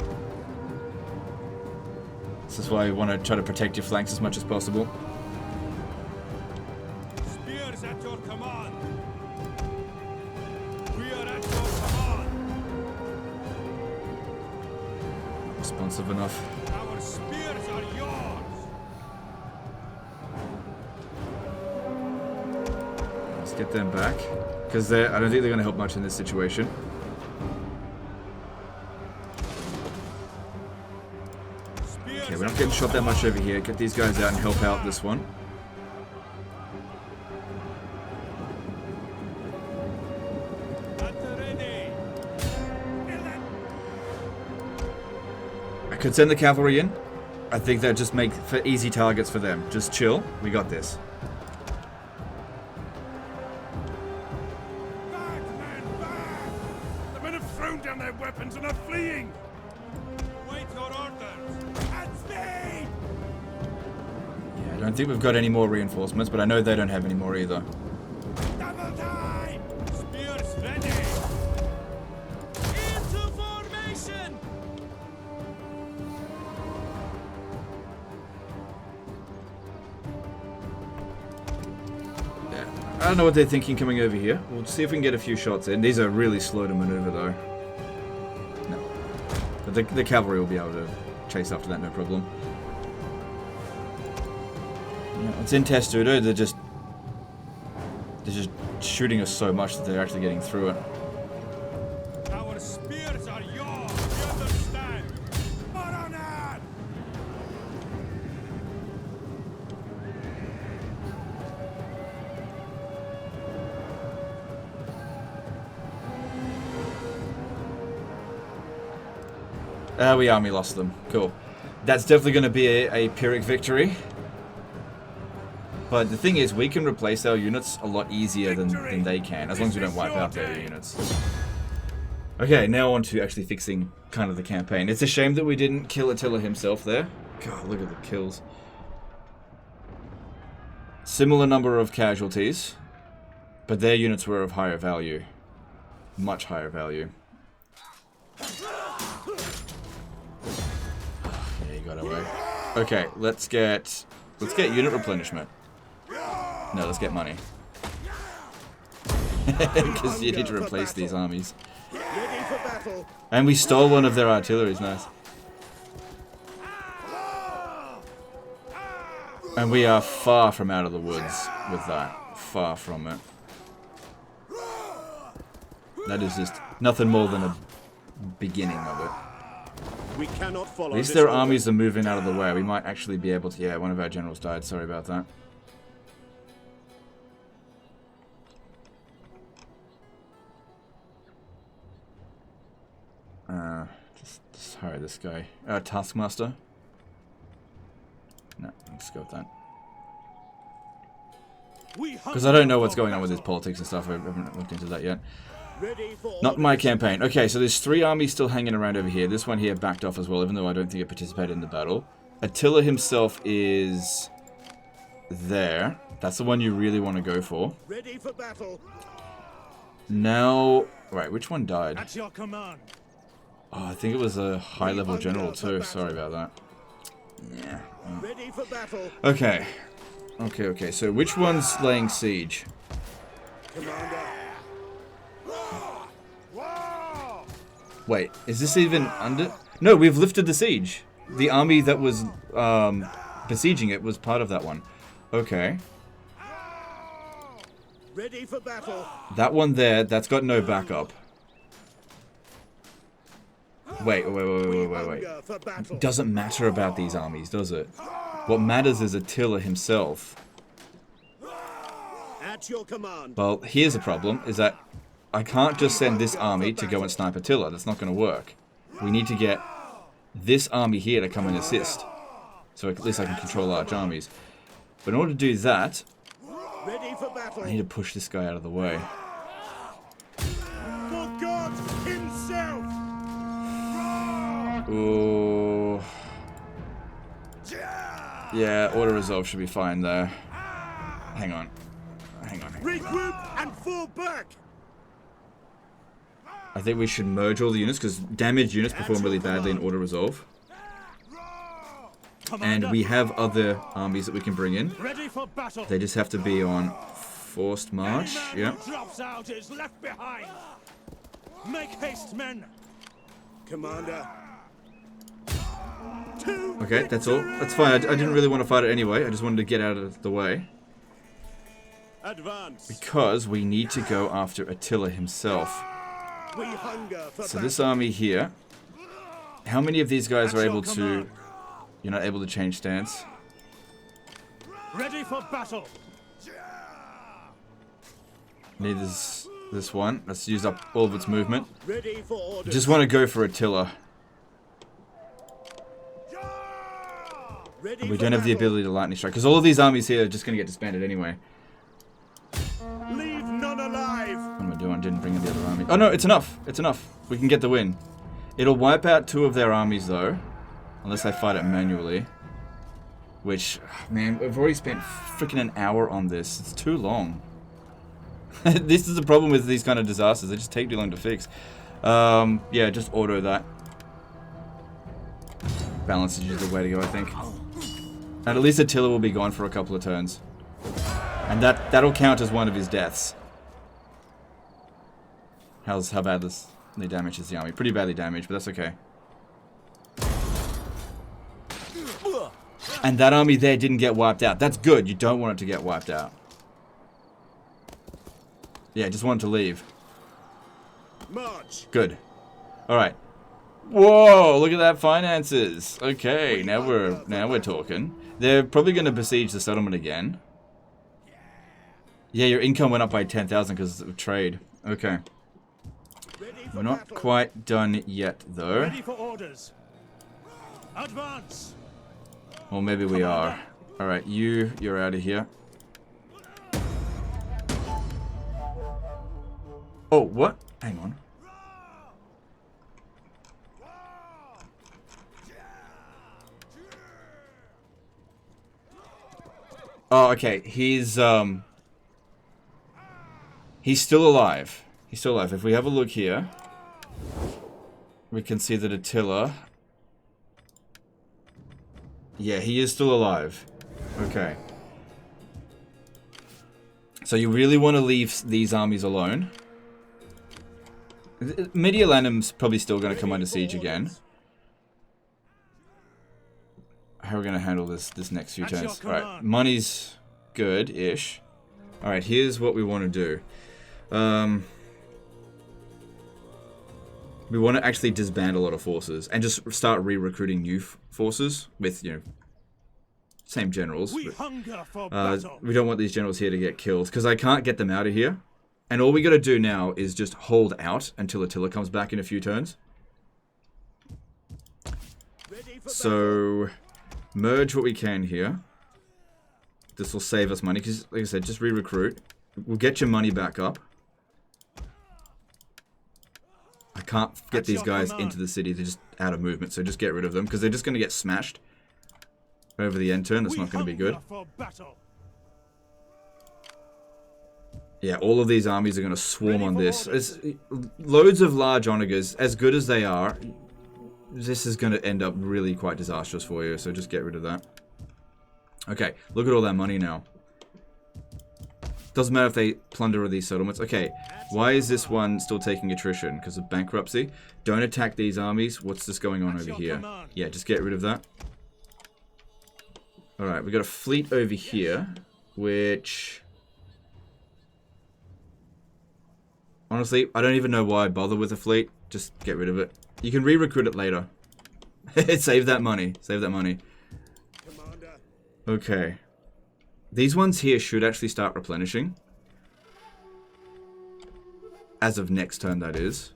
This is why you want to try to protect your flanks as much as possible. Spears at your command. We are at your command. Responsive enough. Our spears are yours. Let's get them back. Because I don't think they're going to help much in this situation. Okay, we're not getting shot that much over here. Get these guys out and help out this one. At the ready. I could send the cavalry in. I think that just make for easy targets for them. Just chill. We got this. Back, men, back! The men have thrown down their weapons and are fleeing. Wait your orders. At speed! Yeah, I don't think we've got any more reinforcements, but I know they don't have any more either. Double time! Spears ready. Into formation! Yeah. I don't know what they're thinking coming over here. We'll see if we can get a few shots in. These are really slow to maneuver, though. No. But the cavalry will be able to chase after that, no problem. Yeah, it's in Testudo. They're just shooting us so much that they're actually getting through it. Our spears are yours. We understand. Baronet! We army lost them. Cool. That's definitely going to be a Pyrrhic victory. But the thing is, we can replace our units a lot easier than they can, as long as we don't wipe out their units. Okay, now on to actually fixing kind of the campaign. It's a shame that we didn't kill Attila himself there. God, look at the kills. Similar number of casualties, but their units were of higher value. Much higher value. Yeah, you got away. Okay, let's get unit replenishment. No, let's get money. Because you need to replace these armies. And we stole one of their artilleries, nice. And we are far from out of the woods with that. Far from it. That is just nothing more than a beginning of it. We cannot follow. At least their armies are moving out of the way. We might actually be able to... Yeah, one of our generals died. Sorry about that. Just hire this guy. Taskmaster. No, let's go with that. Because I don't know what's going on with his politics and stuff. I haven't looked into that yet. Not my campaign. Okay, so there's 3 armies still hanging around over here. This one here backed off as well, even though I don't think it participated in the battle. Attila himself is there. That's the one you really want to go for. Ready for battle. Now, right, which one died? At your command. Oh, I think it was a high-level general too. Sorry about that. Yeah. Ready for battle. Okay. Okay. So which one's laying siege? Commander. Wait, is this even under... No, we've lifted the siege. The army that was besieging it was part of that one. Okay. Ready for battle. That one there, that's got no backup. Wait. Doesn't matter about these armies, does it? What matters is Attila himself. At your command. Well, here's the problem, is that I can't just send this army to go and snipe Attila. That's not going to work. We need to get this army here to come and assist. So at least I can control large armies. But in order to do that, Ready for battle. I need to push this guy out of the way. For God himself. Ooh. Yeah, auto-resolve should be fine there. Hang on. Regroup and fall back. I think we should merge all the units, because damaged units perform really badly in auto-resolve. And we have other armies that we can bring in. Ready for battle. They just have to be on forced march. Yeah. Drops out is left behind. Make haste, men. Commander. Okay, that's all. That's fine. I didn't really want to fight it anyway. I just wanted to get out of the way. Advance. Because we need to go after Attila himself. We hunger for So this army here, how many of these guys are able to... You're not able to change stance? Ready for battle. Need this one. Let's use up all of its movement. Ready for orders. Just want to go for Attila. Ready And we for don't have the battle. ability to lightning strike, because all of these armies here are just going to get disbanded anyway. Leave none alive. What am I doing? Didn't bring in the other army. Oh no, it's enough. It's enough. We can get the win. It'll wipe out 2 of their armies though, unless they fight it manually. Which, man, we've already spent freaking an hour on this. It's too long. This is the problem with these kind of disasters. They just take too long to fix. Yeah, just auto that. Balance is usually the way to go, I think. And at least Attila will be gone for a couple of turns. And that'll count as one of his deaths. How badly damaged is the army? Pretty badly damaged, but that's okay. And that army there didn't get wiped out. That's good. You don't want it to get wiped out. Yeah, just want it to leave. March. Good. Alright. Whoa, look at that finances. Okay, now we're talking. They're probably going to besiege the settlement again. Yeah, your income went up by 10,000 because of trade. Okay. We're not quite done yet, though. Ready for orders. Advance! Or maybe we are. Alright, you're out of here. Oh, what? Hang on. Oh, okay. He's still alive. He's still alive. If we have a look here, we can see that Attila... Yeah, he is still alive. Okay. So you really want to leave these armies alone. Mediolanum's probably still going to come under siege again. How are we going to handle this next few turns? Alright, money's good-ish. Alright, here's what we want to do. We want to actually disband a lot of forces and just start re-recruiting new forces with, you know, same generals. We hunger for battle. We don't want these generals here to get killed because I can't get them out of here. And all we got to do now is just hold out until Attila comes back in a few turns. So, merge what we can here. This will save us money because, like I said, just re-recruit. We'll get your money back up. I can't get these guys into the city. They're just out of movement, so just get rid of them because they're just going to get smashed over the end turn. That's not going to be good. Yeah, all of these armies are going to swarm on this. There's loads of large onagers. As good as they are, this is going to end up really quite disastrous for you, so just get rid of that. Okay, look at all that money now. Doesn't matter if they plunder these settlements. Okay, why is this one still taking attrition? Because of bankruptcy? Don't attack these armies. What's this going on over here? Yeah, just get rid of that. Alright, we got a fleet over here, which... Honestly, I don't even know why I bother with a fleet. Just get rid of it. You can re-recruit it later. Save that money. Save that money. Okay. These ones here should actually start replenishing. As of next turn, that is.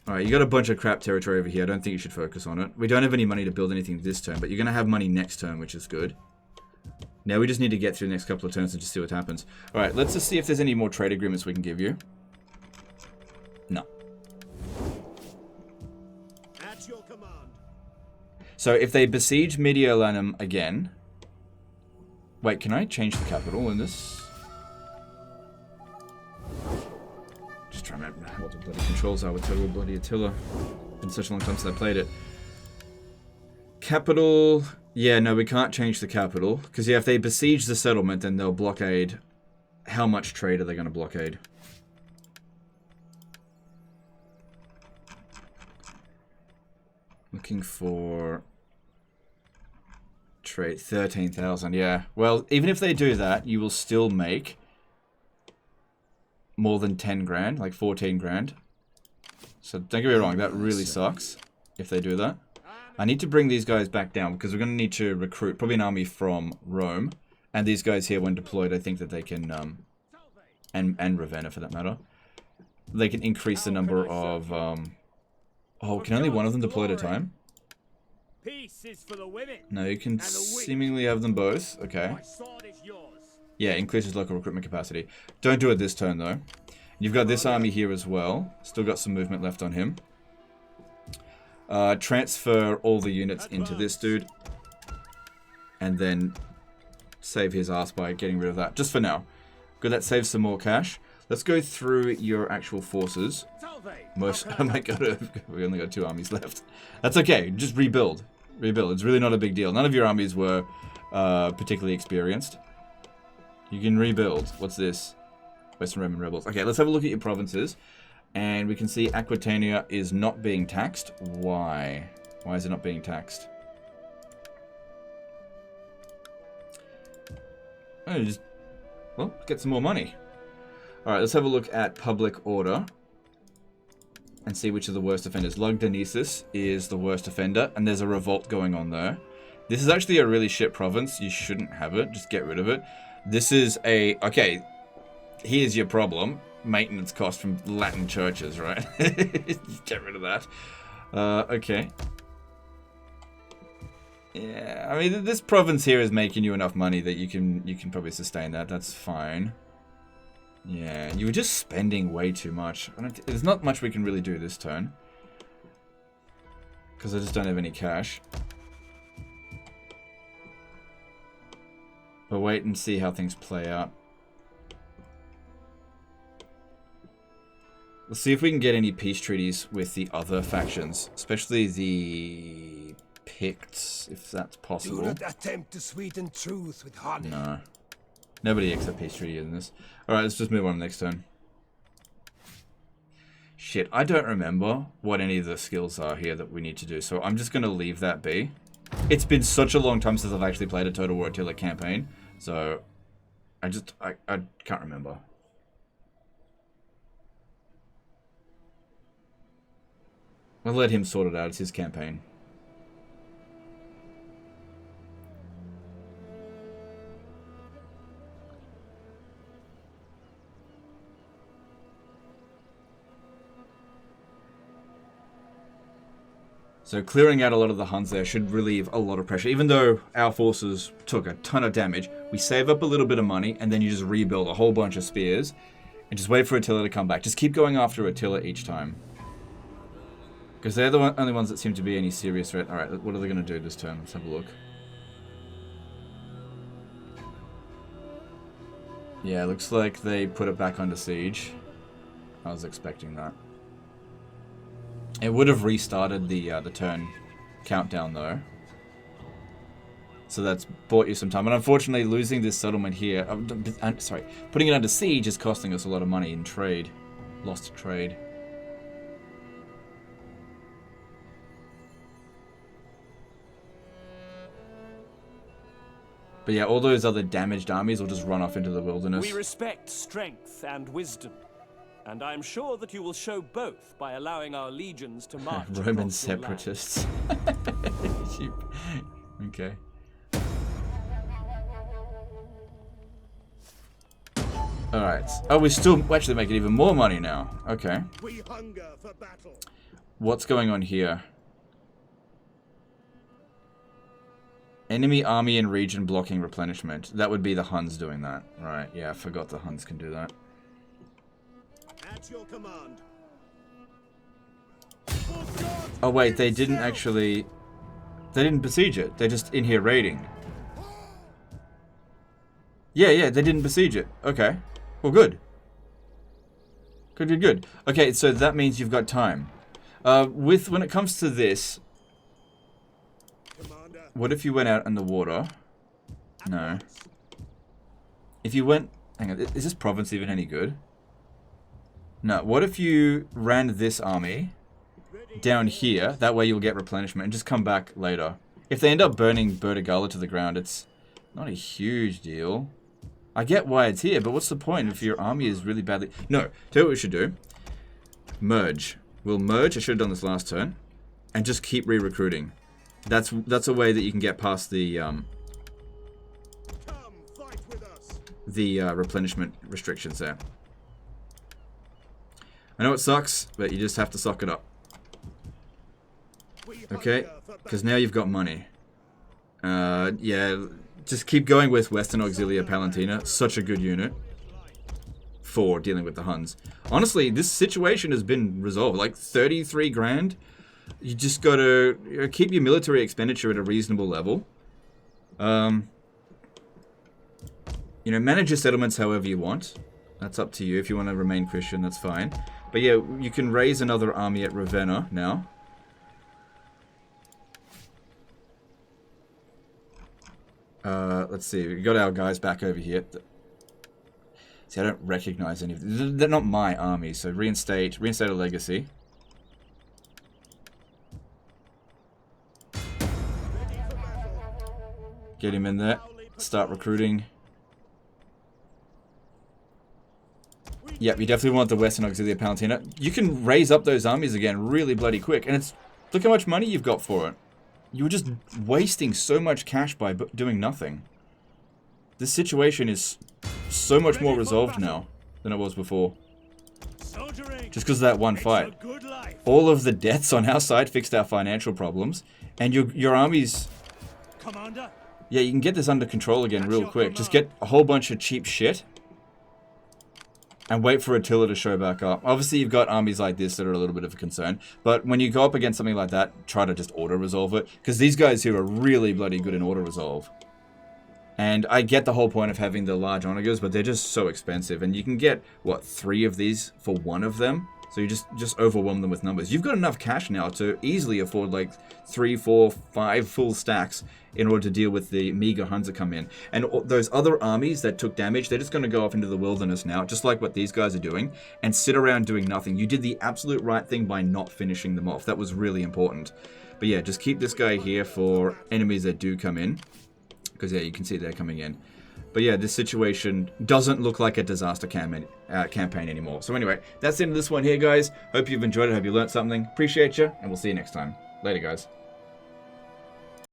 Alright, you got a bunch of crap territory over here. I don't think you should focus on it. We don't have any money to build anything this turn, but you're going to have money next turn, which is good. Now we just need to get through the next couple of turns and just see what happens. Alright, let's just see if there's any more trade agreements we can give you. No. At your command. So if they besiege Mediolanum again... Wait, can I change the capital in this? Just trying to remember what the bloody controls are with Total Bloody Attila. Been such a long time since I played it. Capital... Yeah, no, we can't change the capital. Because, yeah, if they besiege the settlement, then they'll blockade. How much trade are they going to blockade? Looking for... Trade 13,000, yeah. Well, even if they do that, you will still make more than 10 grand, like 14 grand. So don't get me wrong, that really sucks if they do that. I need to bring these guys back down because we're going to need to recruit probably an army from Rome. And these guys here, when deployed, I think that they can, and Ravenna for that matter, they can increase the number of, oh, can only one of them deploy at a time? Peace is for the women. No, you can seemingly have them both. Okay. My sword is yours. Yeah, increases local recruitment capacity. Don't do it this turn, though. You've got this army here as well. Still got some movement left on him. Transfer all the units into this dude. And then save his ass by getting rid of that. Just for now. Good, that saves some more cash. Let's go through your actual forces. Most, oh my god, we only got 2 armies left. That's okay, just rebuild. Rebuild, it's really not a big deal. None of your armies were particularly experienced. You can rebuild. What's this? Western Roman rebels. Okay, let's have a look at your provinces. And we can see Aquitania is not being taxed. Why? Why is it not being taxed? Oh, just, well, get some more money. Alright, let's have a look at public order. And see which are the worst offenders. Lugdunensis is the worst offender. And there's a revolt going on there. This is actually a really shit province. You shouldn't have it. Just get rid of it. This is a... Okay, here's your problem. Maintenance cost from Latin churches, right? Get rid of that. Okay. Yeah, I mean, this province here is making you enough money that you can probably sustain that. That's fine. Yeah, you were just spending way too much. There's not much we can really do this turn. Because I just don't have any cash. But wait and see how things play out. Let's see if we can get any peace treaties with the other factions. Especially the Picts, if that's possible. Do not attempt to sweeten truth with honey. No. Nobody accepts peace treaty in this. Alright, let's just move on next turn. Shit, I don't remember what any of the skills are here that we need to do, so I'm just going to leave that be. It's been such a long time since I've actually played a Total War Attila campaign, so I can't remember. I'll let him sort it out, it's his campaign. So clearing out a lot of the Huns there should relieve a lot of pressure. Even though our forces took a ton of damage, we save up a little bit of money, and then you just rebuild a whole bunch of spears, and just wait for Attila to come back. Just keep going after Attila each time. Because they're the only ones that seem to be any serious threat. Alright, what are they going to do this turn? Let's have a look. Yeah, looks like they put it back under siege. I was expecting that. It would have restarted the turn countdown though, so that's bought you some time. And unfortunately, losing this settlement here, sorry, putting it under siege is costing us a lot of money in trade, lost trade. But yeah, all those other damaged armies will just run off into the wilderness. We respect strength and wisdom. And I'm sure that you will show both by allowing our legions to march. Roman separatists. Okay. Alright. Oh, we're still actually making even more money now. Okay. We hunger for battle. What's going on here? Enemy army and region blocking replenishment. That would be the Huns doing that. Right, yeah, I forgot the Huns can do that. At your command. Oh wait, they didn't actually... They didn't besiege it. They're just in here raiding. Yeah, they didn't besiege it. Okay. Well, good. Good. Okay, so that means you've got time. When it comes to this... Commander. What if you went out in the water? No. If you went... Hang on, is this province even any good? No, what if you ran this army down here? That way you'll get replenishment and just come back later. If they end up burning Bertigala to the ground, it's not a huge deal. I get why it's here, but what's the point if your army is really badly... No, tell you what we should do. Merge. We'll merge, I should have done this last turn, and just keep re-recruiting. That's a way that you can get past the replenishment restrictions there. I know it sucks, but you just have to suck it up. Okay, because now you've got money. Yeah, just keep going with Western Auxilia Palantina. Such a good unit for dealing with the Huns. Honestly, this situation has been resolved. Like 33 grand. You just got to keep your military expenditure at a reasonable level. You know, manage your settlements however you want. That's up to you. If you want to remain Christian, that's fine. But yeah, you can raise another army at Ravenna now. Let's see. We got our guys back over here. See, I don't recognize any of them. They're not my armies, so reinstate a legacy. Get him in there. Start recruiting. Yep, you definitely want the Western Auxilia Palantina. You can raise up those armies again really bloody quick. And it's... Look how much money you've got for it. You were just wasting so much cash by doing nothing. This situation is so much more resolved now than it was before. Just because of that one fight. All of the deaths on our side fixed our financial problems. And your armies Commander? Yeah, you can get this under control again real quick. Just get a whole bunch of cheap shit and wait for Attila to show back up. Obviously, you've got armies like this that are a little bit of a concern, but when you go up against something like that, try to just auto-resolve it, because these guys here are really bloody good in auto-resolve. And I get the whole point of having the large onagers, but they're just so expensive, and you can get, what, 3 of these for 1 of them? So you just overwhelm them with numbers. You've got enough cash now to easily afford like 3, 4, 5 full stacks in order to deal with the meager Huns that come in. And those other armies that took damage, they're just going to go off into the wilderness now, just like what these guys are doing, and sit around doing nothing. You did the absolute right thing by not finishing them off. That was really important. But yeah, just keep this guy here for enemies that do come in. Because yeah, you can see they're coming in. But yeah, this situation doesn't look like a disaster campaign anymore. So anyway, that's the end of this one here, guys. Hope you've enjoyed it. Hope you learned something. Appreciate you, and we'll see you next time. Later, guys.